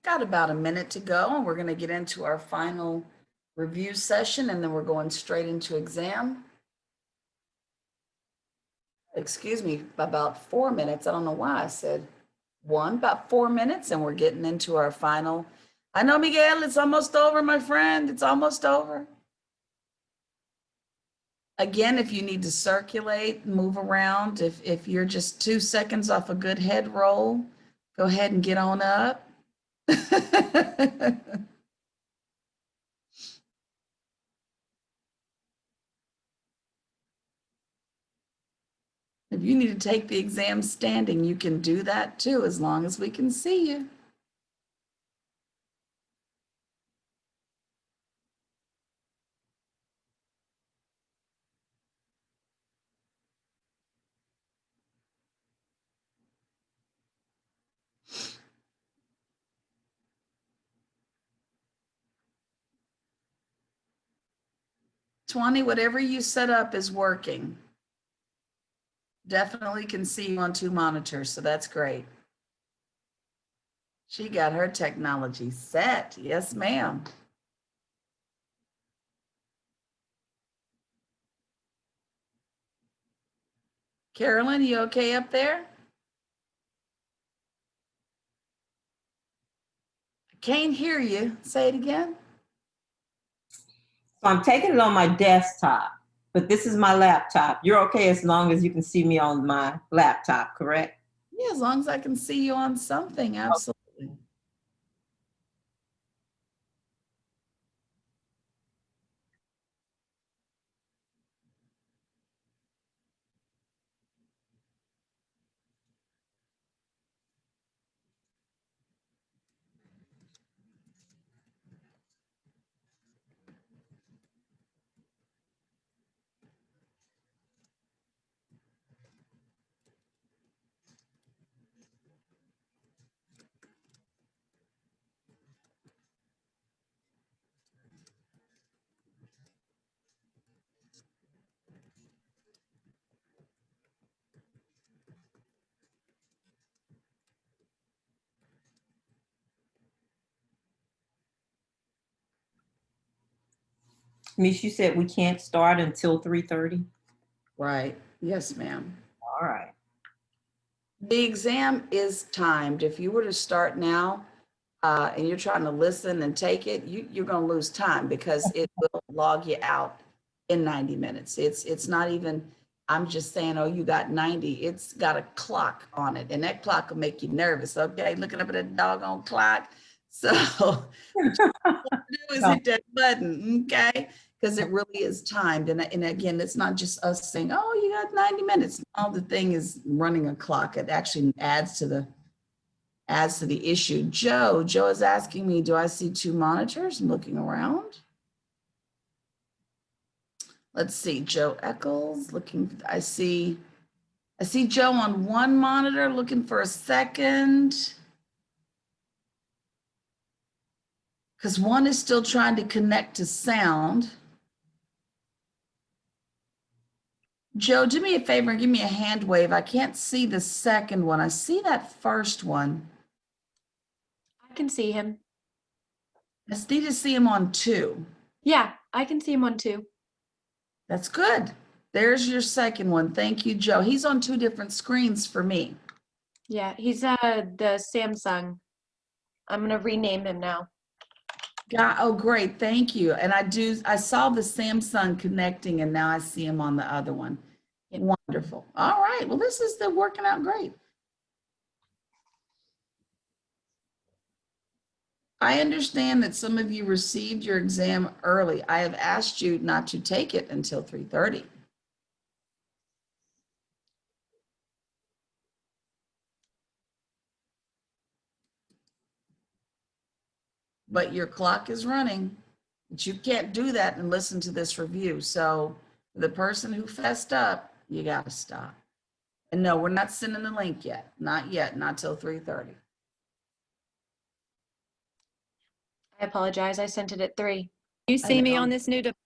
Got about a minute to go, and we're going to get into our final review session, and then we're going straight into exam. Excuse me, about 4 minutes. I don't know why I said one, about 4 minutes, and we're getting into our final. I know, Miguel, it's almost over, my friend. It's almost over. Again, if you need to circulate, move around, if you're just 2 seconds off a good head roll, go ahead and get on up. If you need to take the exam standing, you can do that too, as long as we can see you. Twenty, whatever you set up is working. Definitely can see you on 2 monitors, so that's great. She got her technology set. Yes, ma'am. Carolyn, you okay up there? I can't hear you. Say it again. So I'm taking it on my desktop, but this is my laptop. You're okay as long as you can see me on my laptop, correct? Yeah, as long as I can see you on something, absolutely. Miss, you said we can't start until 3:30? Right. Yes, ma'am. All right. The exam is timed. If you were to start now and you're trying to listen and take it, you're going to lose time because it will log you out in 90 minutes. It's not even, I'm just saying, oh, you got 90. It's got a clock on it, and that clock will make you nervous. Okay, looking up at that doggone clock. So what you do is hit that button, okay? Because it really is timed. And again, it's not just us saying, oh, you got 90 minutes. All the thing is running a clock. It actually adds to the issue. Joe is asking me, do I see 2 monitors? I'm looking around. Let's see, Joe Eccles looking, I see Joe on 1 monitor looking for a second. Because 1 is still trying to connect to sound. Joe, do me a favor and give me a hand wave. I can't see the second one. I see that first one. I can see him. I just need to see him on 2. Yeah, I can see him on 2. That's good. There's your second one. Thank you, Joe. He's on 2 different screens for me. Yeah, he's the Samsung. I'm gonna rename him now. Oh, great. Thank you. And I saw the Samsung connecting and now I see him on the other one. Yep. Wonderful. All right. Well, this is working out great. I understand that some of you received your exam early. I have asked you not to take it until 3:30. But your clock is running. But you can't do that and listen to this review. So the person who fessed up, you got to stop. And no, we're not sending the link yet. Not yet, not till 3:30. I apologize. I sent it at 3. You I see me know. on this new device?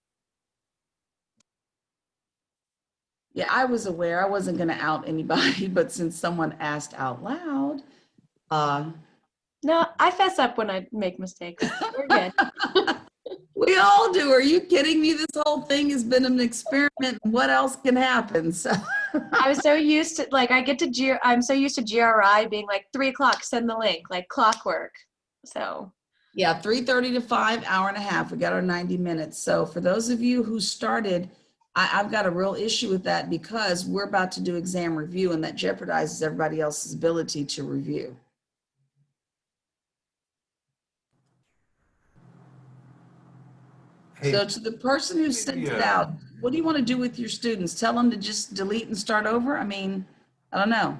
Yeah, I was aware. I wasn't going to out anybody, but since someone asked out loud, No, I fess up when I make mistakes. We're good. We all do. Are you kidding me? This whole thing has been an experiment. What else can happen? So I was so used to like I'm so used to GRI being like 3 o'clock, send the link, like clockwork. So yeah, 3:30 to 5, hour and a half. We got our 90 minutes. So for those of you who started, I've got a real issue with that because we're about to do exam review and that jeopardizes everybody else's ability to review. Hey, So to the person who sent it out, what do you want to do with your students? Tell them to just delete and start over? I mean, I don't know.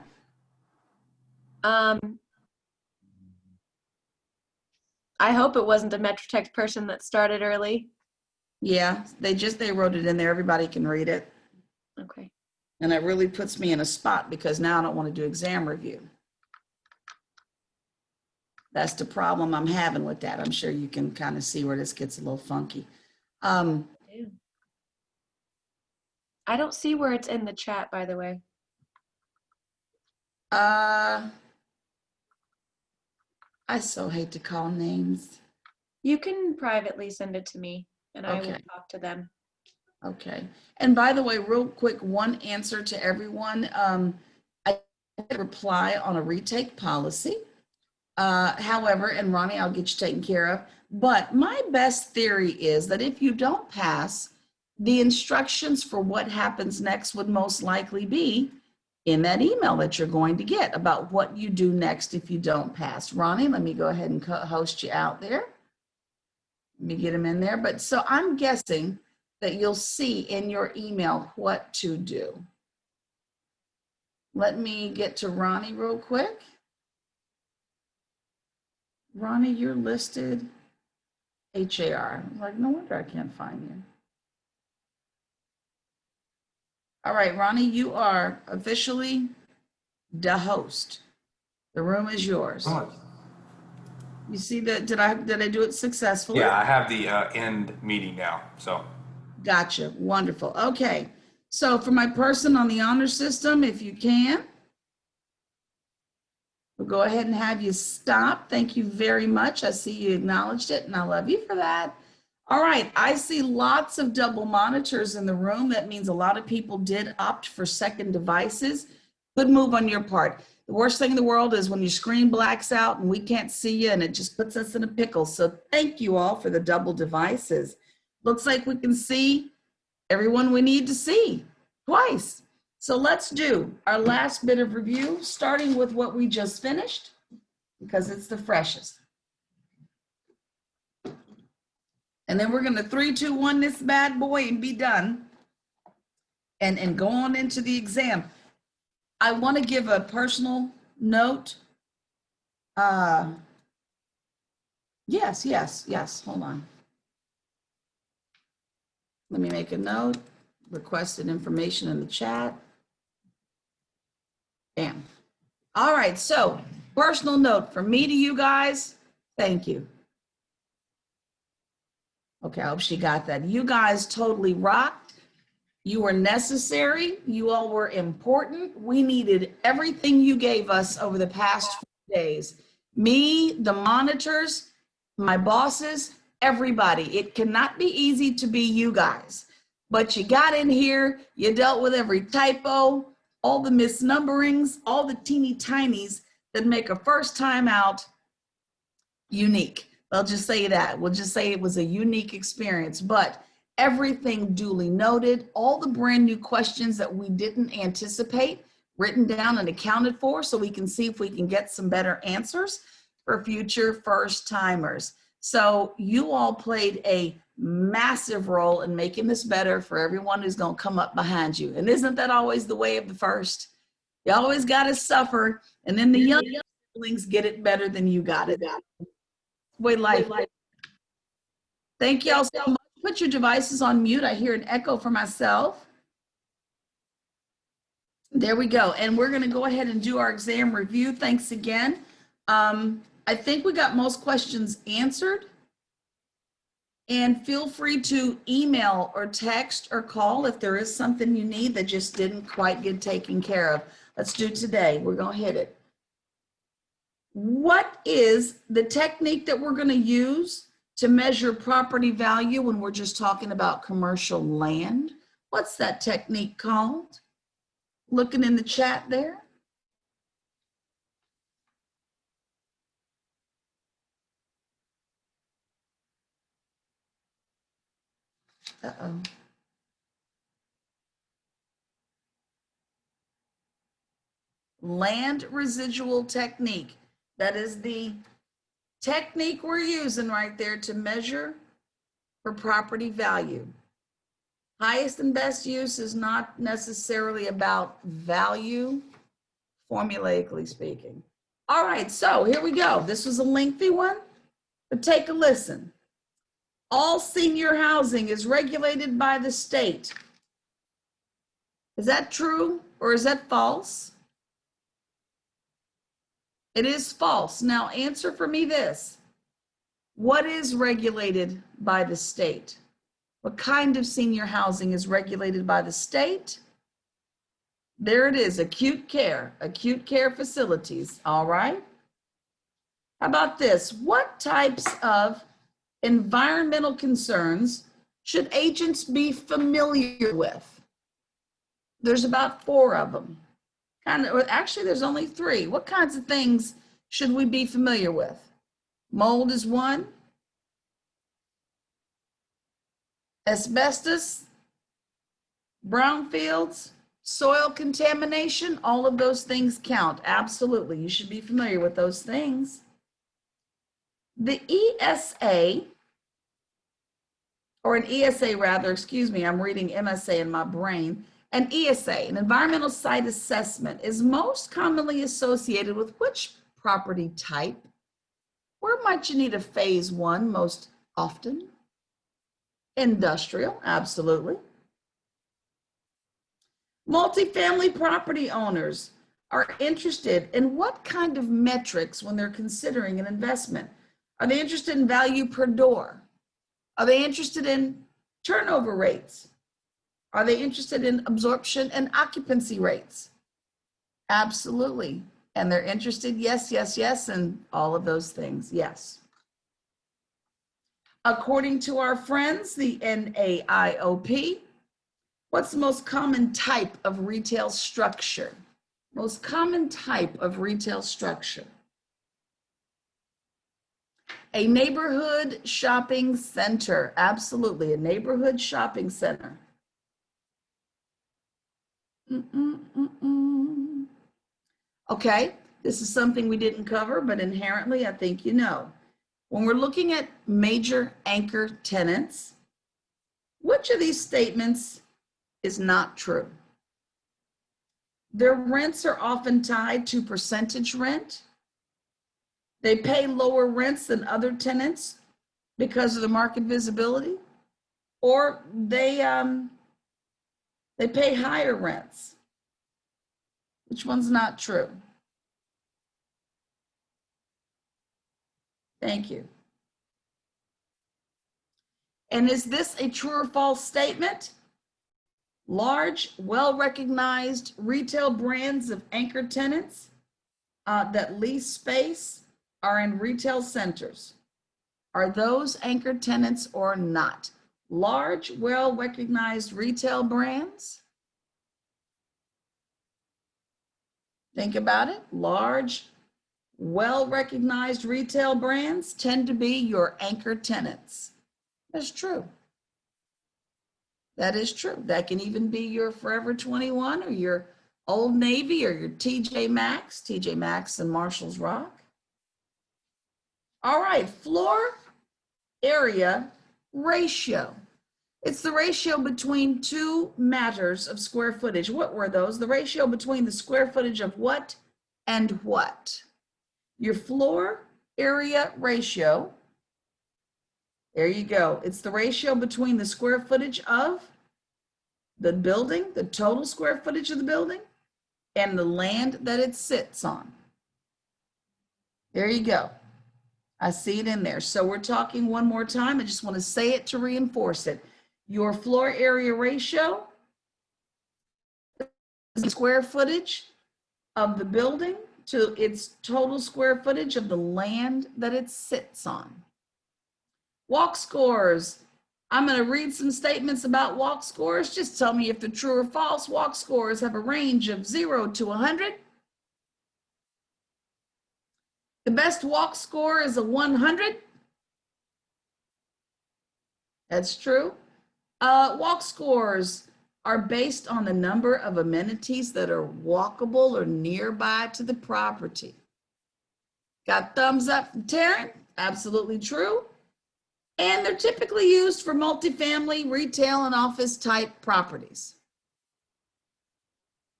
I hope it wasn't a Metrotech person that started early. Yeah, they wrote it in there. Everybody can read it. Okay. And it really puts me in a spot because now I don't want to do exam review. That's the problem I'm having with that. I'm sure you can kind of see where this gets a little funky. I don't see where it's in the chat, by the way. I so hate to call names. You can privately send it to me and I will Okay. talk to them. Okay. And by the way, real quick, one answer to everyone. I did reply on a retake policy. However, and Ronnie, I'll get you taken care of. But my best theory is that if you don't pass, the instructions for what happens next would most likely be in that email that you're going to get about what you do next if you don't pass. Ronnie, let me go ahead and host you out there. Let me get him in there. But so I'm guessing that you'll see in your email what to do. Let me get to Ronnie real quick. Ronnie, you're listed HAR. I'm like, no wonder I can't find you. All right, Ronnie, you are officially the host. The room is yours. Oh, You see that? Did I do it successfully? yeah, I have the end meeting now, so. Gotcha. Wonderful. Okay. So for my person on the honor system, if you can, we'll go ahead and have you stop. Thank you very much. I see you acknowledged it and I love you for that. All right. I see lots of double monitors in the room. That means a lot of people did opt for second devices. Good move on your part. The worst thing in the world is when your screen blacks out and we can't see you and it just puts us in a pickle. So thank you all for the double devices. Looks like we can see everyone we need to see twice. So let's do our last bit of review, starting with what we just finished, because it's the freshest. And then we're going to 3, 2, 1 this bad boy and be done and go on into the exam. I want to give a personal note. Yes. Hold on. Let me make a note. Requested information in the chat. Bam. All right, so personal note from me to you guys, thank you. Okay, I hope she got that. You guys totally rocked. You were necessary. You all were important. We needed everything you gave us over the past 4 days. Me, the monitors, my bosses, everybody. It cannot be easy to be you guys, but you got in here, you dealt with every typo, all the misnumberings, all the teeny tinies that make a first time out unique. I'll just say that. We'll just say it was a unique experience, but everything duly noted, all the brand new questions that we didn't anticipate, written down and accounted for so we can see if we can get some better answers for future first timers. So you all played a massive role in making this better for everyone who's going to come up behind you. And isn't that always the way of the first? You always got to suffer, and then the young siblings get it better than you got it. Way life. Thank y'all so much. Put your devices on mute. I hear an echo for myself. There we go. And we're going to go ahead and do our exam review. Thanks again. I think we got most questions answered. And feel free to email or text or call if there is something you need that just didn't quite get taken care of. Let's do today. We're going to hit it. What is the technique that we're going to use to measure property value when we're just talking about commercial land? What's that technique called? Looking in the chat there. Uh-oh. Land residual technique. That is the technique we're using right there to measure for property value. Highest and best use is not necessarily about value, formulaically speaking. All right, so here we go. This was a lengthy one, but take a listen. All senior housing is regulated by the state. Is that true or is that false? It is false. Now answer for me this. What is regulated by the state? What kind of senior housing is regulated by the state? There it is, acute care facilities, all right? How about this? What types of environmental concerns should agents be familiar with? There's about 4 of them. Actually, there's only 3. What kinds of things should we be familiar with? Mold is one. Asbestos, brownfields, soil contamination, all of those things count. Absolutely, you should be familiar with those things. The ESA, or an ESA rather, excuse me, I'm reading MSA in my brain. An ESA, an environmental site assessment, is most commonly associated with which property type? Where might you need a phase 1 most often? Industrial, absolutely. Multifamily property owners are interested in what kind of metrics when they're considering an investment? Are they interested in value per door? Are they interested in turnover rates? Are they interested in absorption and occupancy rates? Absolutely. And they're interested, yes, yes, yes, and all of those things, yes. According to our friends, the NAIOP, what's the most common type of retail structure? Most common type of retail structure. A neighborhood shopping center, absolutely, a neighborhood shopping center. Okay, this is something we didn't cover, but inherently I think you know. When we're looking at major anchor tenants, which of these statements is not true? Their rents are often tied to percentage rent. They pay lower rents than other tenants because of the market visibility, or they pay higher rents. Which one's not true? Thank you. And is this a true or false statement? Large, well-recognized retail brands of anchor tenants that lease space are in retail centers. Are those anchor tenants or not? Large, well-recognized retail brands? Think about it. Large, well-recognized retail brands tend to be your anchor tenants. That's true. That is true. That can even be your Forever 21 or your Old Navy or your TJ Maxx and Marshall's Rock. All right, floor area ratio. It's the ratio between 2 matters of square footage. What were those? The ratio between the square footage of what and what? Your floor area ratio. There you go. It's the ratio between the square footage of the building, the total square footage of the building, and the land that it sits on. There you go. I see it in there. So we're talking one more time. I just want to say it to reinforce it. Your floor area ratio is the square footage of the building to its total square footage of the land that it sits on. Walk scores. I'm going to read some statements about walk scores. Just tell me if they're true or false. Walk scores have a range of 0 to 100. The best walk score is a 100. That's true. Walk scores are based on the number of amenities that are walkable or nearby to the property. Got thumbs up from Taryn? Absolutely true. And they're typically used for multifamily, retail, and office type properties.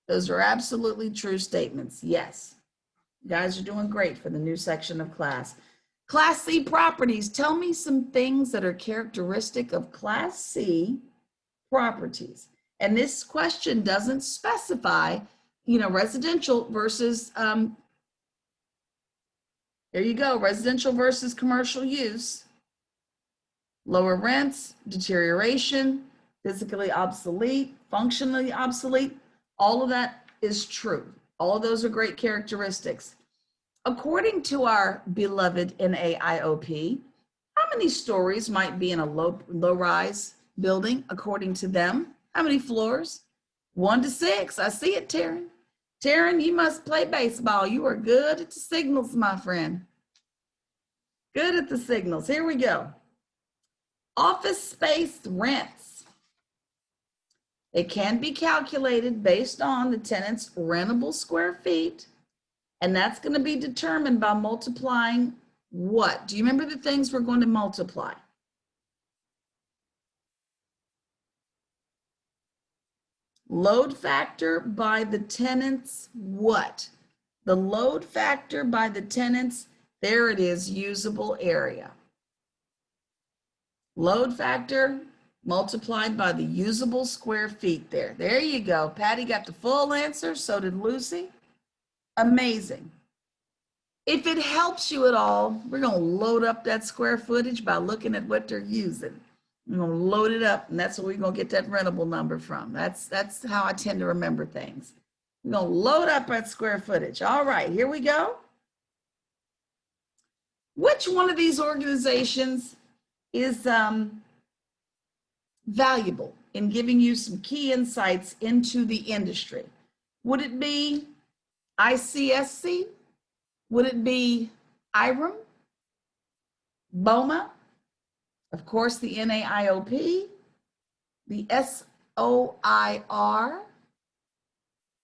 Those are absolutely true statements. Yes. You guys are doing great for the new section of class. Class C properties. Tell me some things that are characteristic of Class C properties. And this question doesn't specify, residential versus, there you go, residential versus commercial use. Lower rents, deterioration, physically obsolete, functionally obsolete. All of that is true. All of those are great characteristics. According to our beloved NAIOP, how many stories might be in a low-rise building according to them? How many floors? 1 to 6. I see it, Taryn. Taryn, you must play baseball. You are good at the signals, my friend. Good at the signals. Here we go. Office space rents. It can be calculated based on the tenant's rentable square feet, and that's going to be determined by multiplying what? Do you remember the things we're going to multiply? Load factor by the tenant's what? The load factor by the tenant's, there it is, usable area. Load factor multiplied by the usable square feet there. There you go. Patty got the full answer. So did Lucy. Amazing. If it helps you at all, we're going to load up that square footage by looking at what they're using. We're going to load it up, and that's where we're going to get that rentable number from. That's how I tend to remember things. We're going to load up that square footage. All right, here we go. Which one of these organizations is valuable in giving you some key insights into the industry? Would it be ICSC? Would it be IREM? BOMA? Of course, the NAIOP, the SOIR.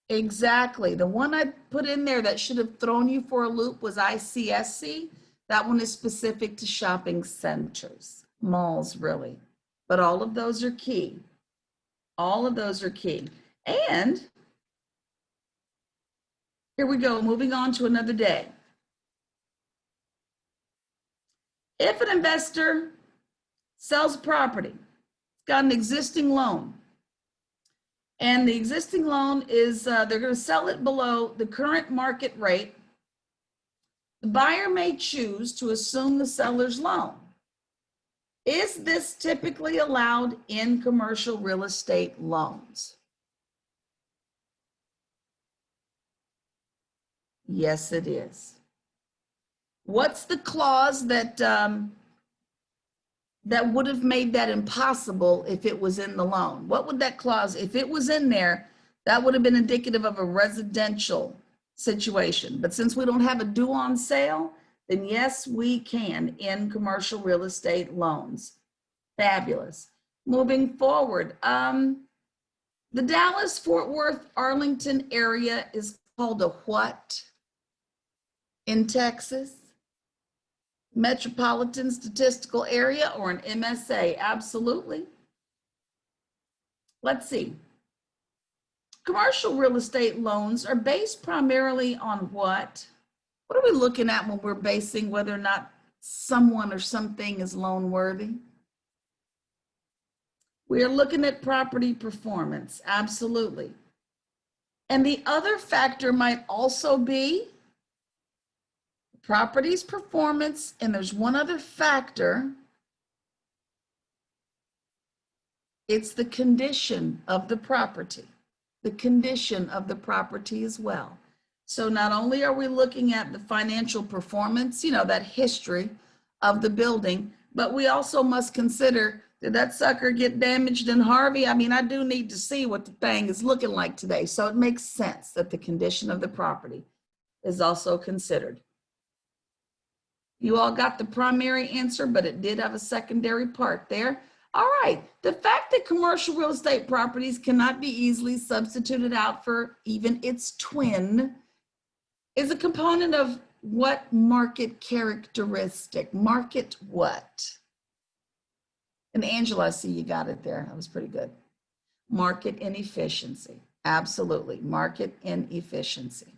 Exactly. The one I put in there that should have thrown you for a loop was ICSC. That one is specific to shopping centers, malls, really. But all of those are key. All of those are key. And here we go, moving on to another day. If an investor sells property, it's got an existing loan, and the existing loan is, they're going to sell it below the current market rate, the buyer may choose to assume the seller's loan. Is this typically allowed in commercial real estate loans? Yes, it is. What's the clause that that would have made that impossible if it was in the loan? What would that clause, if it was in there, that would have been indicative of a residential situation. But since we don't have a due on sale, then yes, we can in commercial real estate loans. Fabulous. Moving forward, the Dallas-Fort Worth, Arlington area is called a what in Texas? Metropolitan Statistical Area, or an MSA? Absolutely. Let's see. Commercial real estate loans are based primarily on what? What are we looking at when we're basing whether or not someone or something is loan worthy? We are looking at property performance, absolutely. And the other factor might also be property's performance, and there's one other factor. It's the condition of the property. The condition of the property as well. So not only are we looking at the financial performance, you know, that history of the building, but we also must consider, did that sucker get damaged in Harvey? I mean, I do need to see what the thing is looking like today. So it makes sense that the condition of the property is also considered. You all got the primary answer, but it did have a secondary part there. All right, the fact that commercial real estate properties cannot be easily substituted out for even its twin is a component of what market characteristic? Market what? And Angela, I see you got it there. That was pretty good. Market inefficiency. Absolutely, market inefficiency.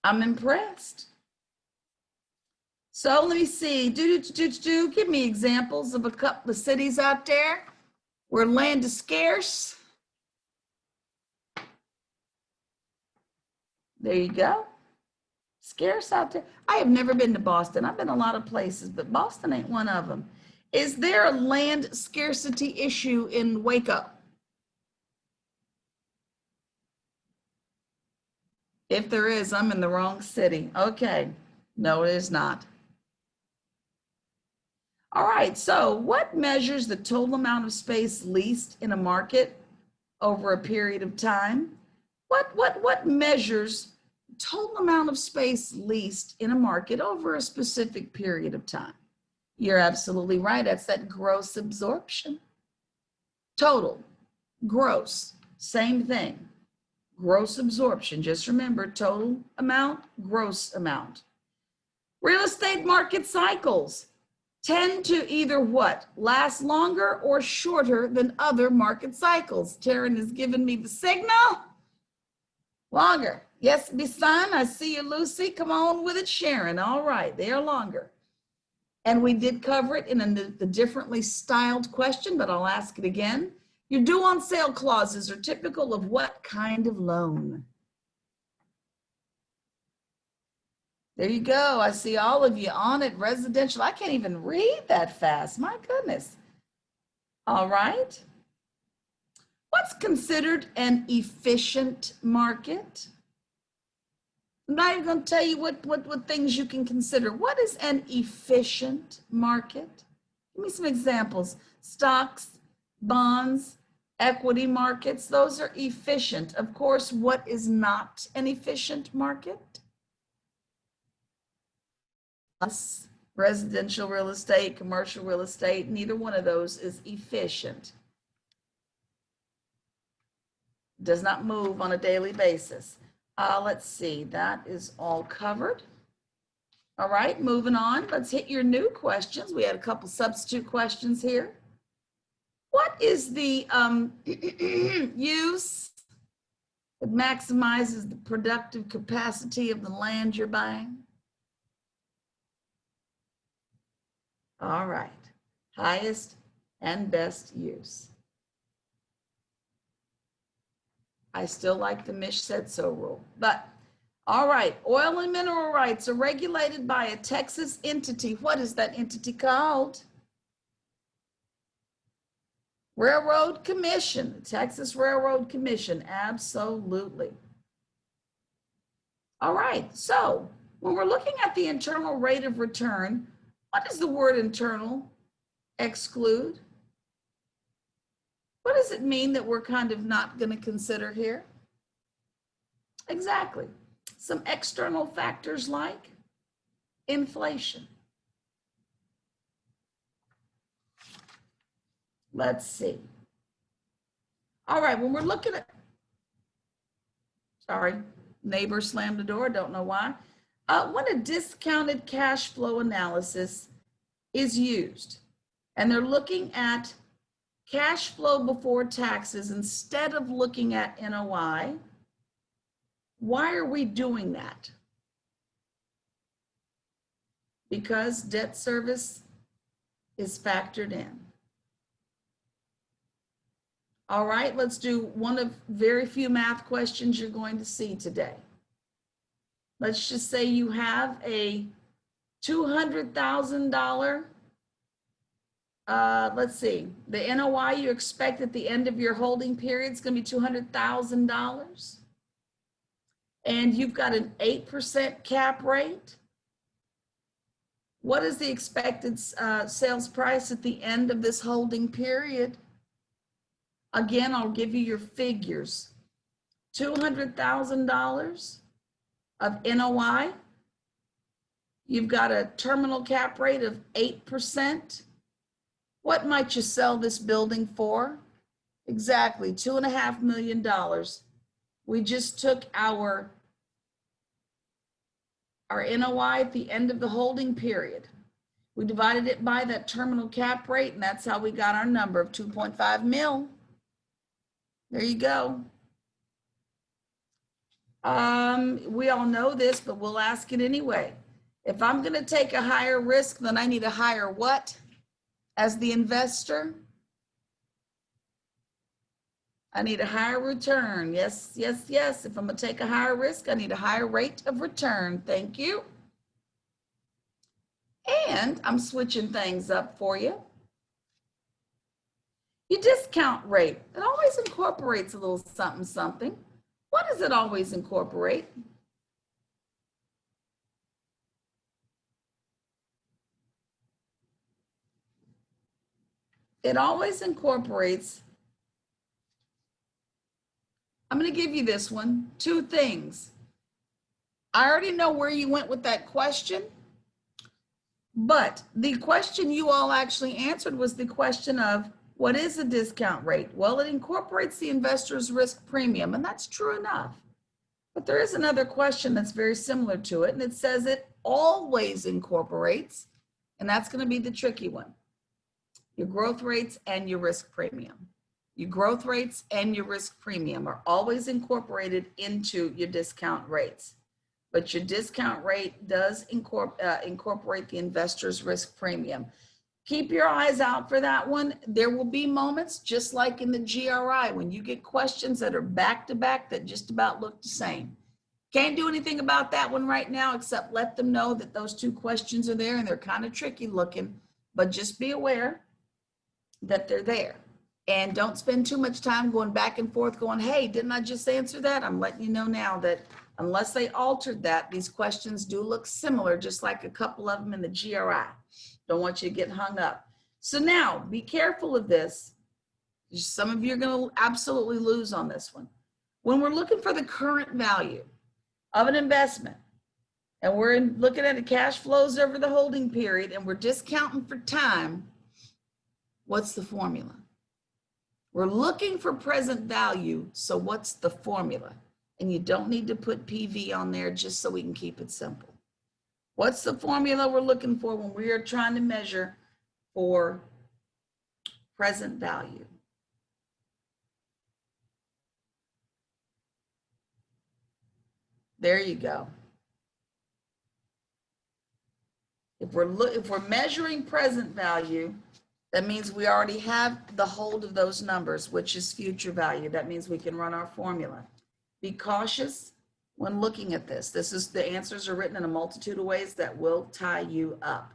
I'm impressed. So let me see. Give me examples of a couple of cities out there where land is scarce. There you go. Scarce out there. I have never been to Boston. I've been a lot of places, but Boston ain't one of them. Is there a land scarcity issue in Waco? If there is, I'm in the wrong city. Okay. No, it is not. All right. So what measures the total amount of space leased in a market over a period of time? What measures total amount of space leased in a market over a specific period of time? You're absolutely right. That's that gross absorption. Total, gross, same thing. Gross absorption. Just remember, total amount, gross amount. Real estate market cycles tend to either what? Last longer or shorter than other market cycles. Taryn has given me the signal. Longer. Yes, me son, I see you, Lucy. Come on with it, Sharon. All right, they are longer. And we did cover it in a differently styled question, but I'll ask it again. Your due on sale clauses are typical of what kind of loan? There you go. I see all of you on it. Residential. I can't even read that fast. My goodness. All right. What's considered an efficient market? I'm not even going to tell you what things you can consider. What is an efficient market? Give me some examples. Stocks, bonds, equity markets, those are efficient. Of course, what is not an efficient market? Residential real estate, commercial real estate, neither one of those is efficient. Does not move on a daily basis. Let's see, that is all covered. All right, moving on. Let's hit your new questions. We had a couple substitute questions here. What is the use that maximizes the productive capacity of the land you're buying? All right, highest and best use. I still like the Mish said so rule, but all right, oil and mineral rights are regulated by a Texas entity. What is that entity called? Railroad Commission, the Texas Railroad Commission, absolutely. All right, so when we're looking at the internal rate of return, what does the word internal exclude? What does it mean that we're kind of not going to consider here? Exactly. Some external factors like inflation. Let's see. All right, when we're looking at, sorry, neighbor slammed the door, don't know why. When a discounted cash flow analysis is used and they're looking at cash flow before taxes instead of looking at NOI, why are we doing that? Because debt service is factored in. All right, let's do one of very few math questions you're going to see today. Let's just say you have a $200,000 Let's see, the NOI you expect at the end of your holding period is going to be $200,000. And you've got an 8% cap rate. What is the expected sales price at the end of this holding period? Again, I'll give you your figures. $200,000 of NOI. You've got a terminal cap rate of 8%. What might you sell this building for? Exactly, $2.5 million. We just took our NOI at the end of the holding period. We divided it by that terminal cap rate, and that's how we got our number of 2.5 mil. There you go. We all know this, but we'll ask it anyway. If I'm going to take a higher risk, then I need a higher what as the investor? I need a higher return. Yes, yes, yes. If I'm going to take a higher risk, I need a higher rate of return. Thank you. And I'm switching things up for you. Your discount rate, it always incorporates a little something, something. What does it always incorporate? It always incorporates, I'm going to give you this one, two things. I already know where you went with that question, but the question you all actually answered was the question of, what is a discount rate? Well, it incorporates the investor's risk premium, and that's true enough. But there is another question that's very similar to it, and it says it always incorporates, and that's going to be the tricky one. Your growth rates and your risk premium. Your growth rates and your risk premium are always incorporated into your discount rates. But your discount rate does incorporate the investor's risk premium. Keep your eyes out for that one. There will be moments, just like in the GRI, when you get questions that are back to back that just about look the same. Can't do anything about that one right now, except let them know that those two questions are there and they're kind of tricky looking, but just be aware that they're there. And don't spend too much time going back and forth going, hey, didn't I just answer that? I'm letting you know now that unless they altered that, these questions do look similar, just like a couple of them in the GRI. Don't want you to get hung up. So now be careful of this. Some of you are going to absolutely lose on this one. When we're looking for the current value of an investment and we're looking at the cash flows over the holding period and we're discounting for time, what's the formula? We're looking for present value, so what's the formula? And you don't need to put PV on there just so we can keep it simple. What's the formula we're looking for when we are trying to measure for present value? There you go. If we're measuring present value, that means we already have the hold of those numbers, which is future value. That means we can run our formula. Be cautious when looking at this. The answers are written in a multitude of ways that will tie you up.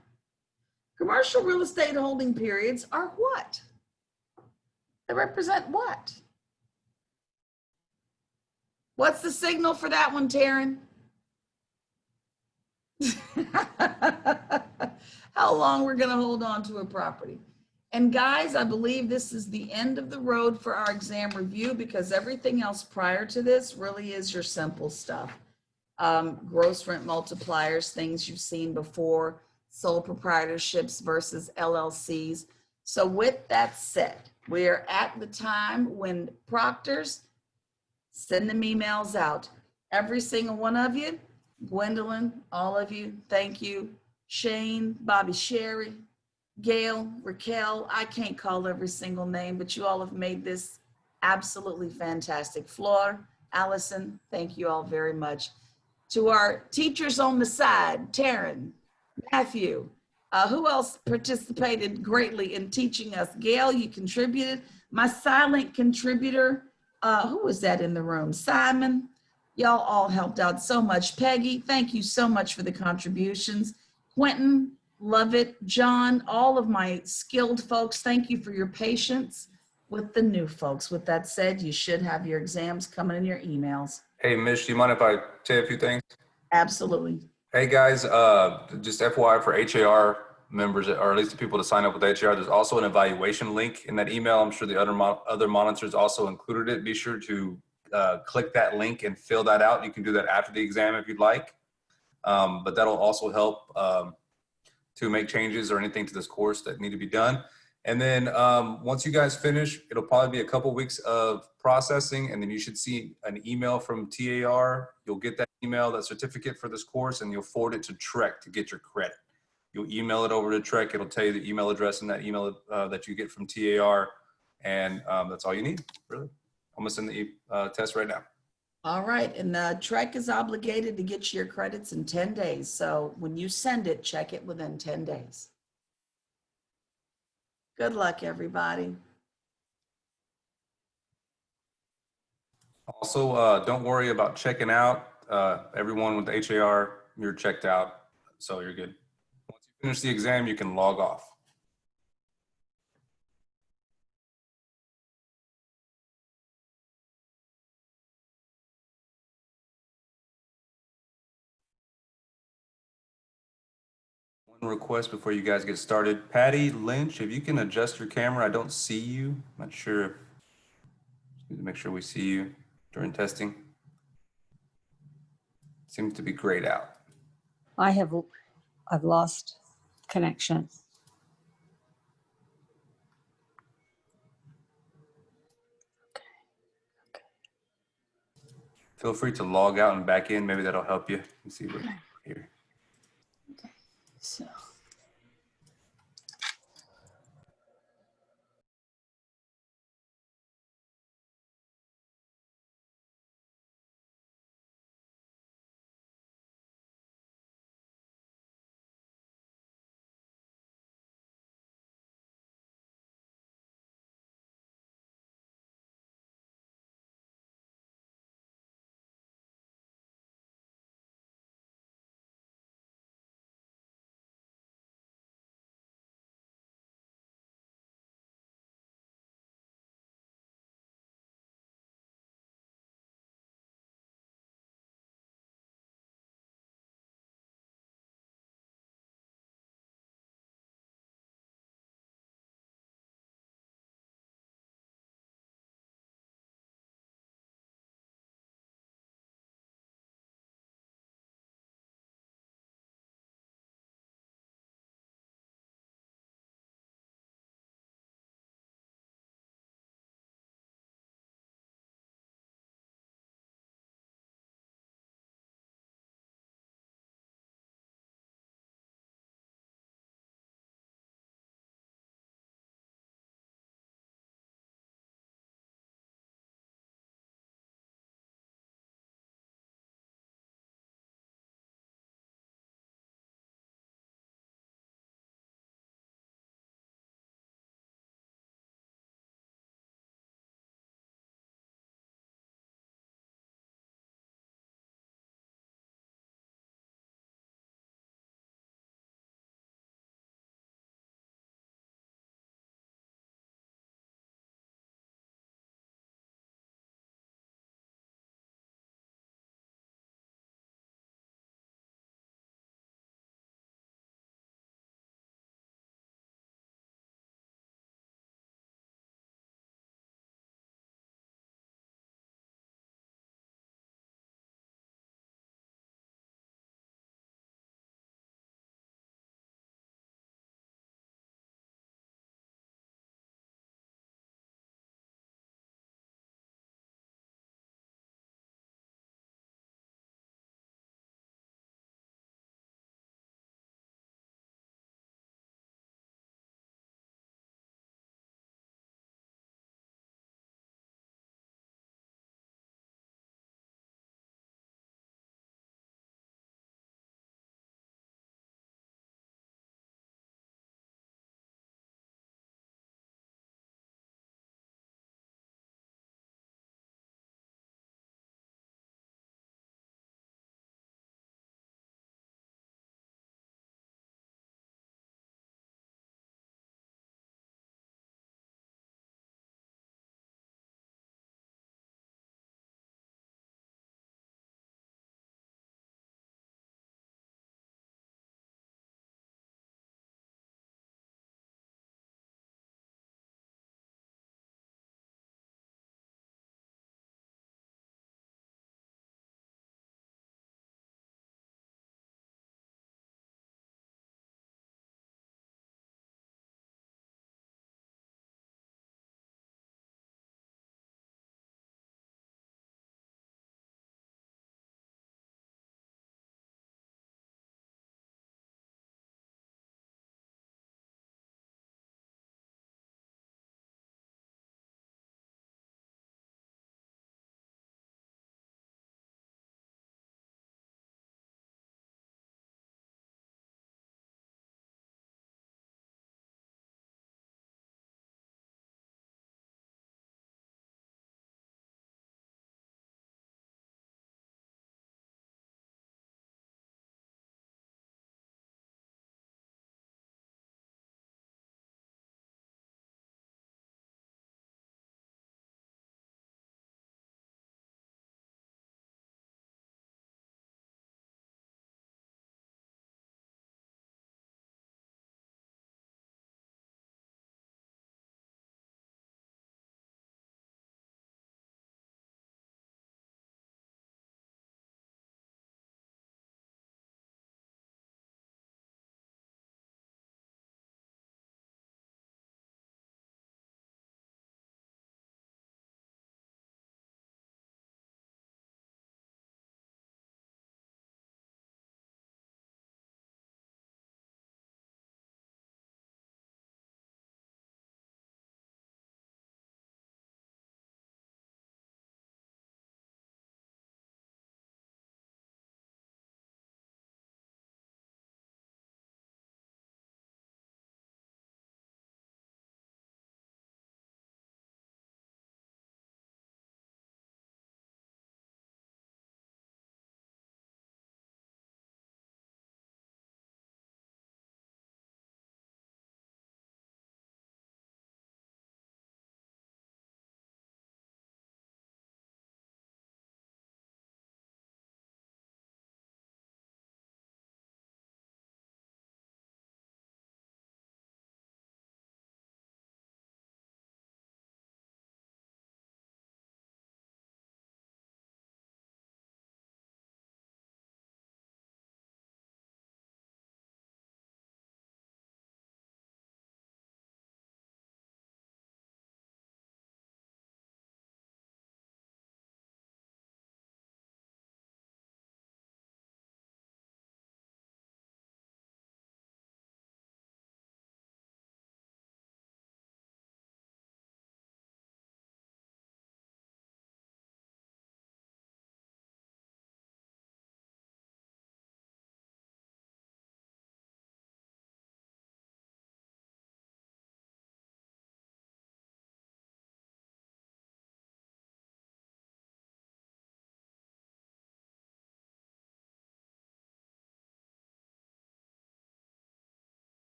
Commercial real estate holding periods are what? They represent what? What's the signal for that one, Taryn? How long we're going to hold on to a property. And guys, I believe this is the end of the road for our exam review because everything else prior to this really is your simple stuff. Gross rent multipliers, things you've seen before, sole proprietorships versus LLCs. So with that said, we are at the time when proctors send them emails out. Every single one of you, Gwendolyn, all of you, thank you. Shane, Bobby Sherry, Gail, Raquel, I can't call every single name, but you all have made this absolutely fantastic. Flor, Allison, thank you all very much. To our teachers on the side, Taryn, Matthew, who else participated greatly in teaching us? Gail, you contributed. My silent contributor, who was that in the room? Simon, y'all all helped out so much. Peggy, thank you so much for the contributions. Quentin, Love it. John, all of my skilled folks, thank you for your patience with the new folks. With that said, you should have your exams coming in your emails. Hey, Mish, do you mind if I say a few things? Absolutely. Hey guys, just FYI for HAR members, or at least the people to sign up with HAR, there's also an evaluation link in that email. I'm sure the other monitors also included it. Be sure to click that link and fill that out. You can do that after the exam if you'd like, but that'll also help to make changes or anything to this course that need to be done. And then once you guys finish, it'll probably be a couple weeks of processing, and then you should see an email from TAR. You'll get that email, that certificate for this course, and you'll forward it to Trek to get your credit. You'll email it over to Trek. It'll tell you the email address in that email that you get from TAR, and that's all you need, really. I'm gonna send the test right now. All right, and Trek is obligated to get you your credits in 10 days. So when you send it, check it within 10 days. Good luck, everybody. Also, don't worry about checking out. Everyone with HAR, you're checked out, so you're good. Once you finish the exam, you can log off. One request before you guys get started. Patty Lynch, if you can adjust your camera, I don't see you. I'm not sure. Just need to make sure we see you during testing. Seems to be grayed out. I've lost connection. Feel free to log out and back in. Maybe that'll help you. Let's see what here. So.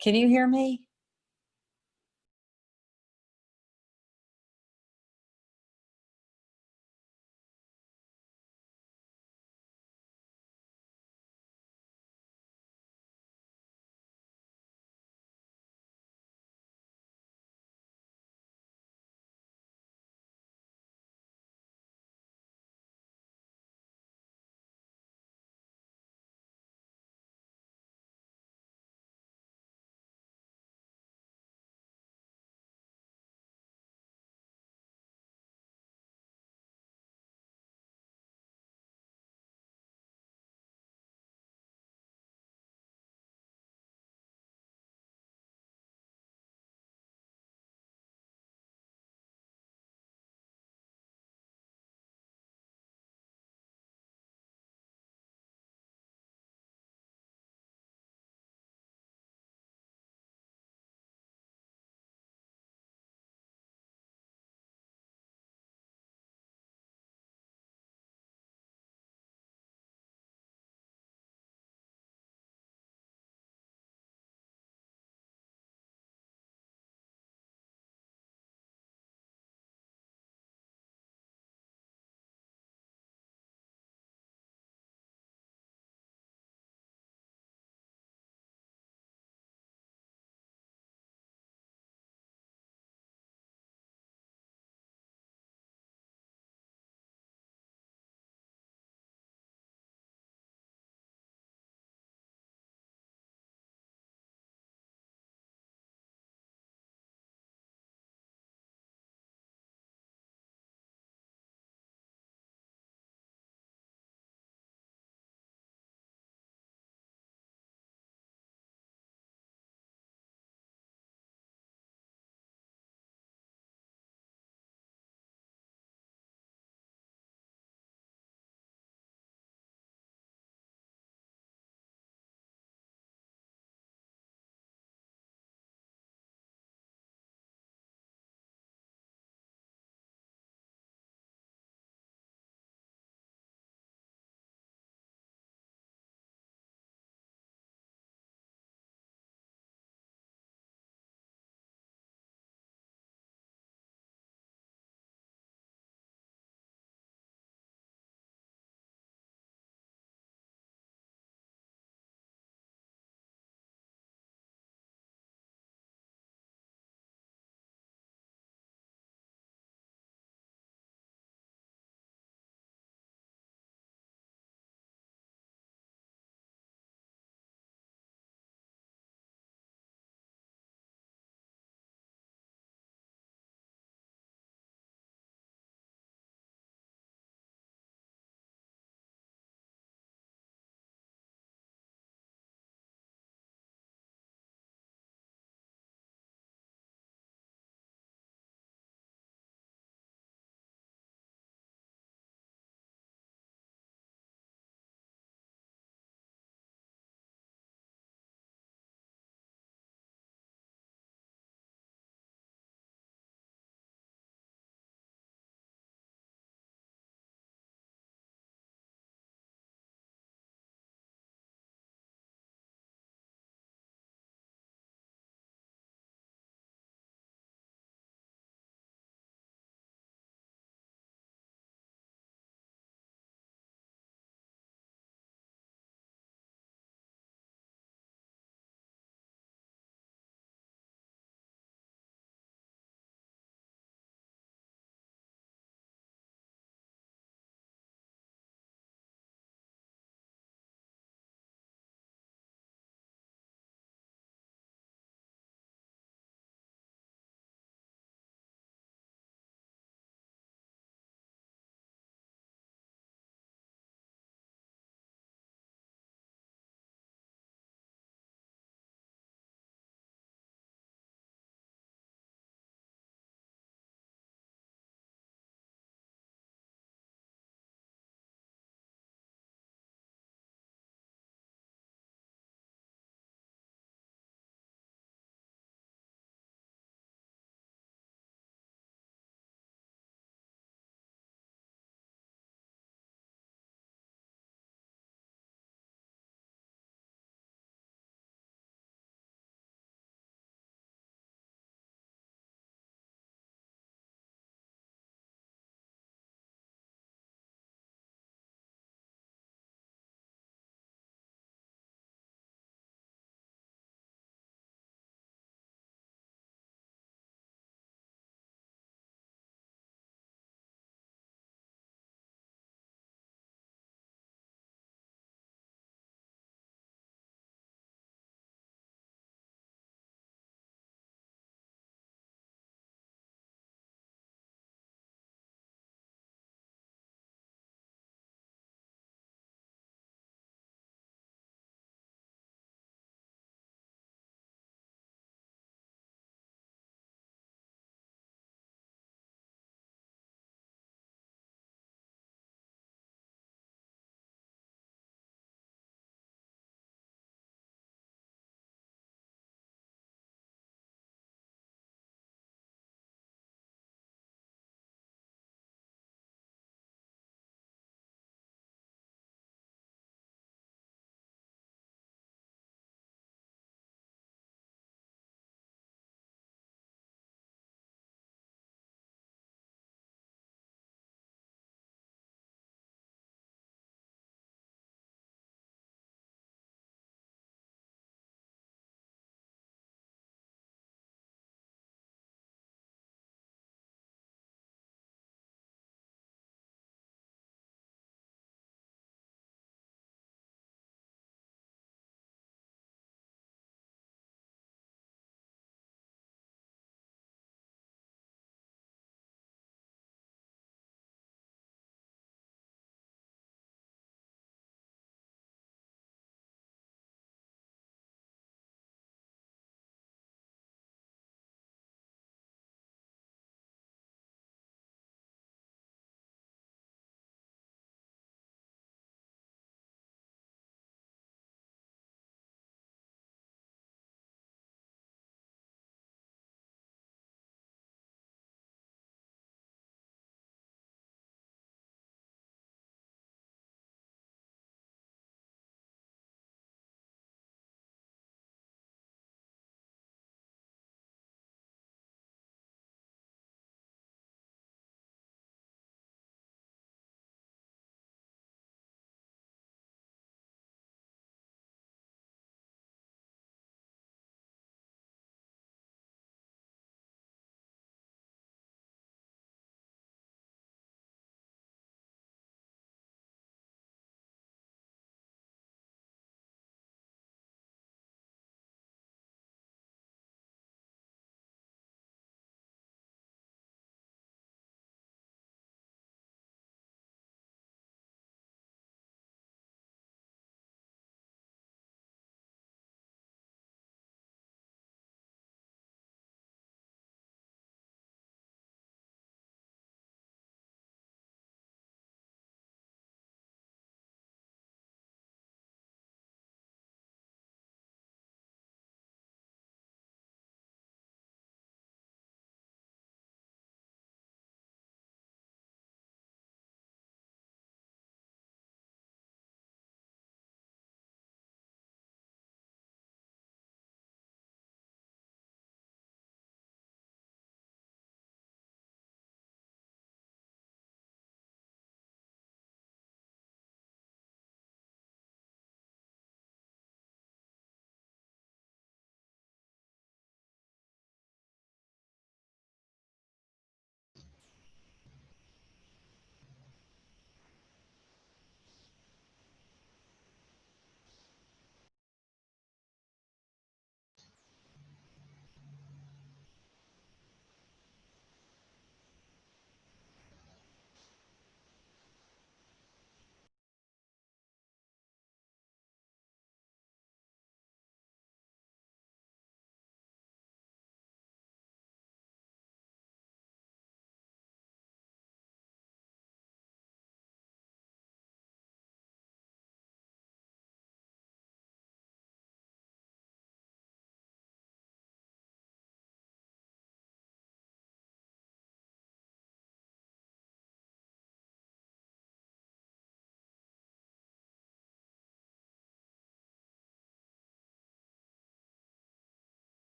Can you hear me?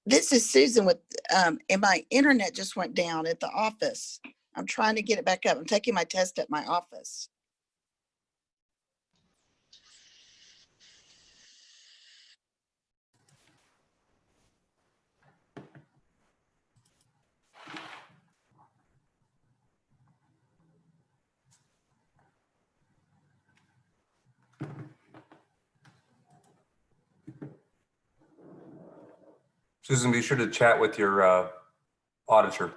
This is Susan with, and my internet just went down at the office. I'm trying to get it back up. I'm taking my test at my office. Susan, be sure to chat with your auditor.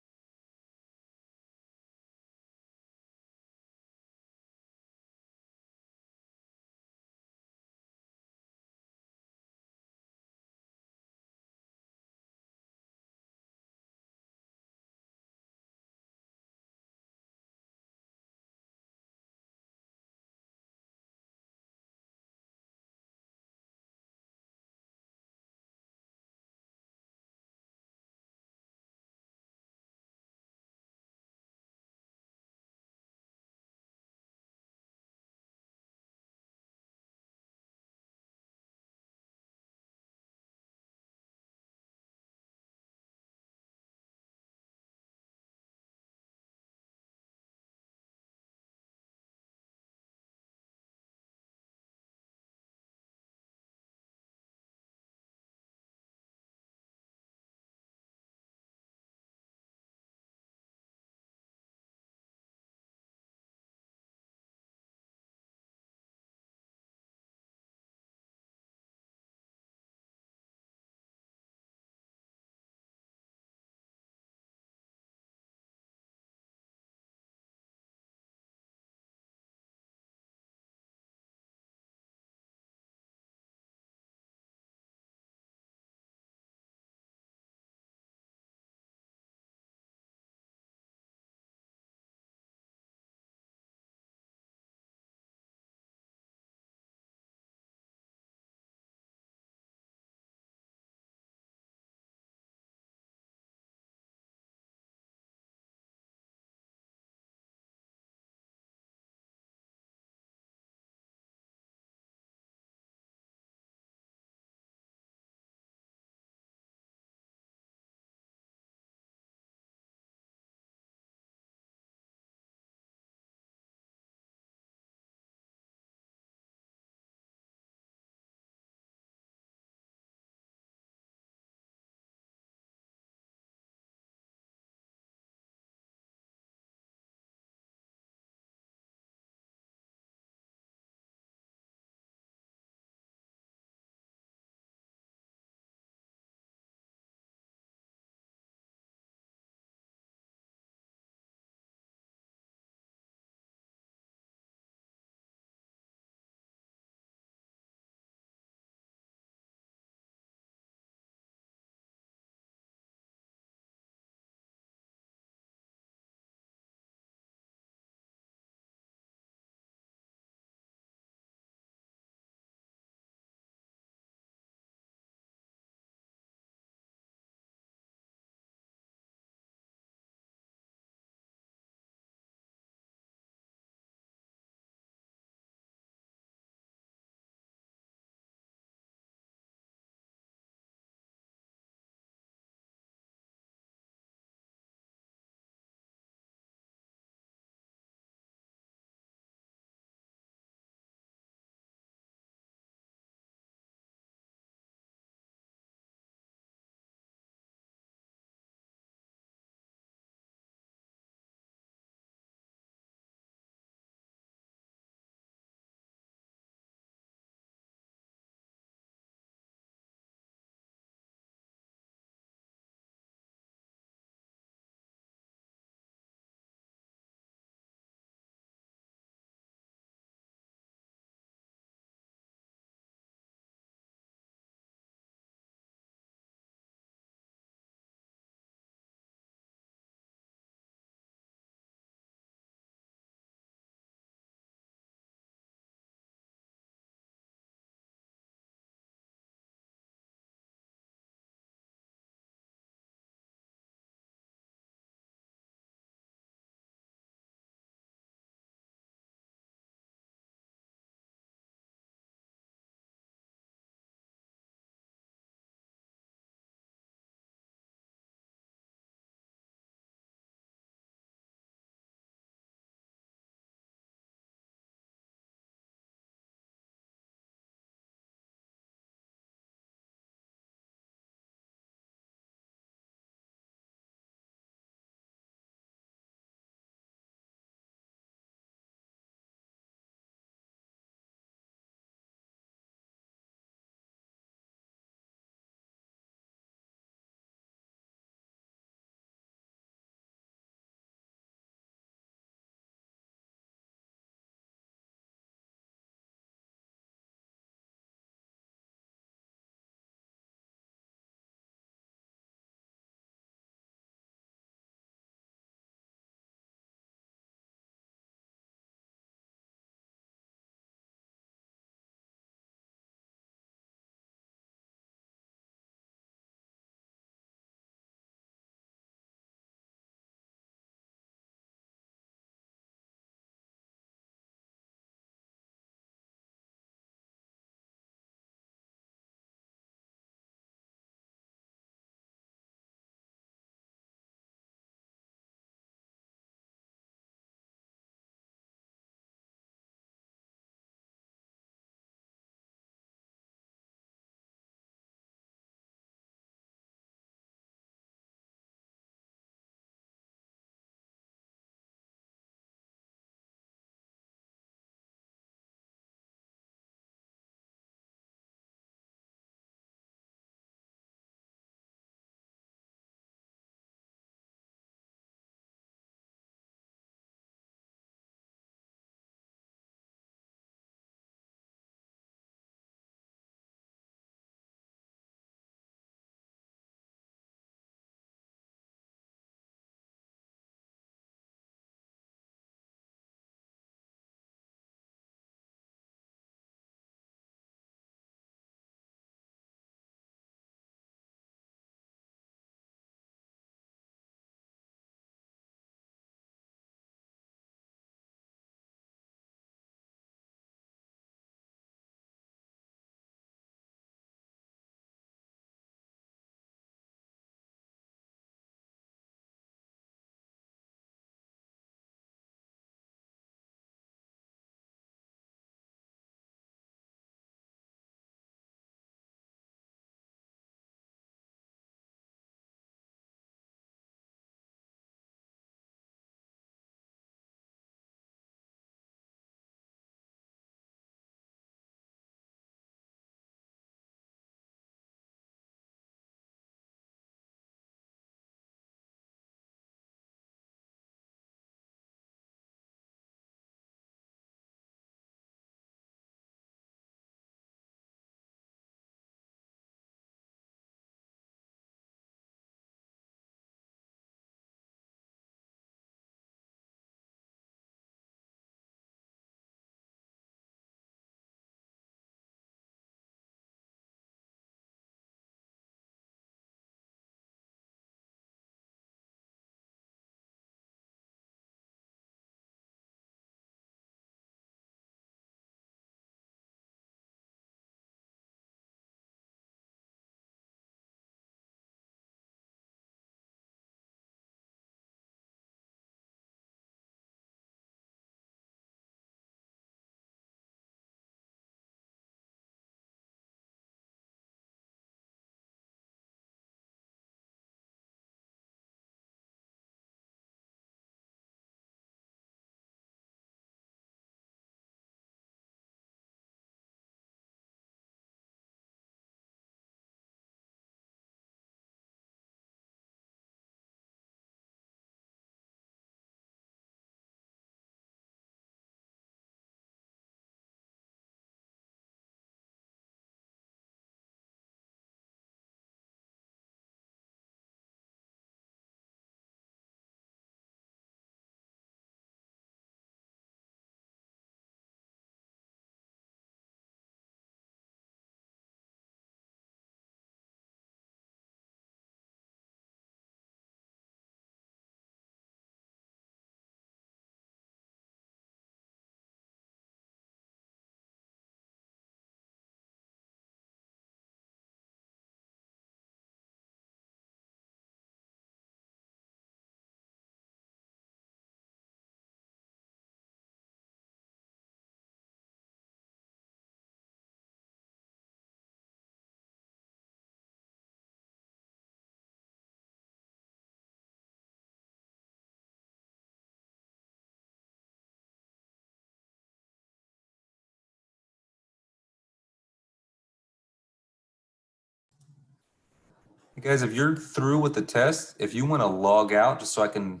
You guys, if you're through with the test, if you want to log out, just so I can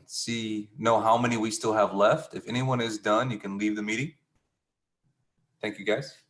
know how many we still have left. If anyone is done, you can leave the meeting. Thank you, guys.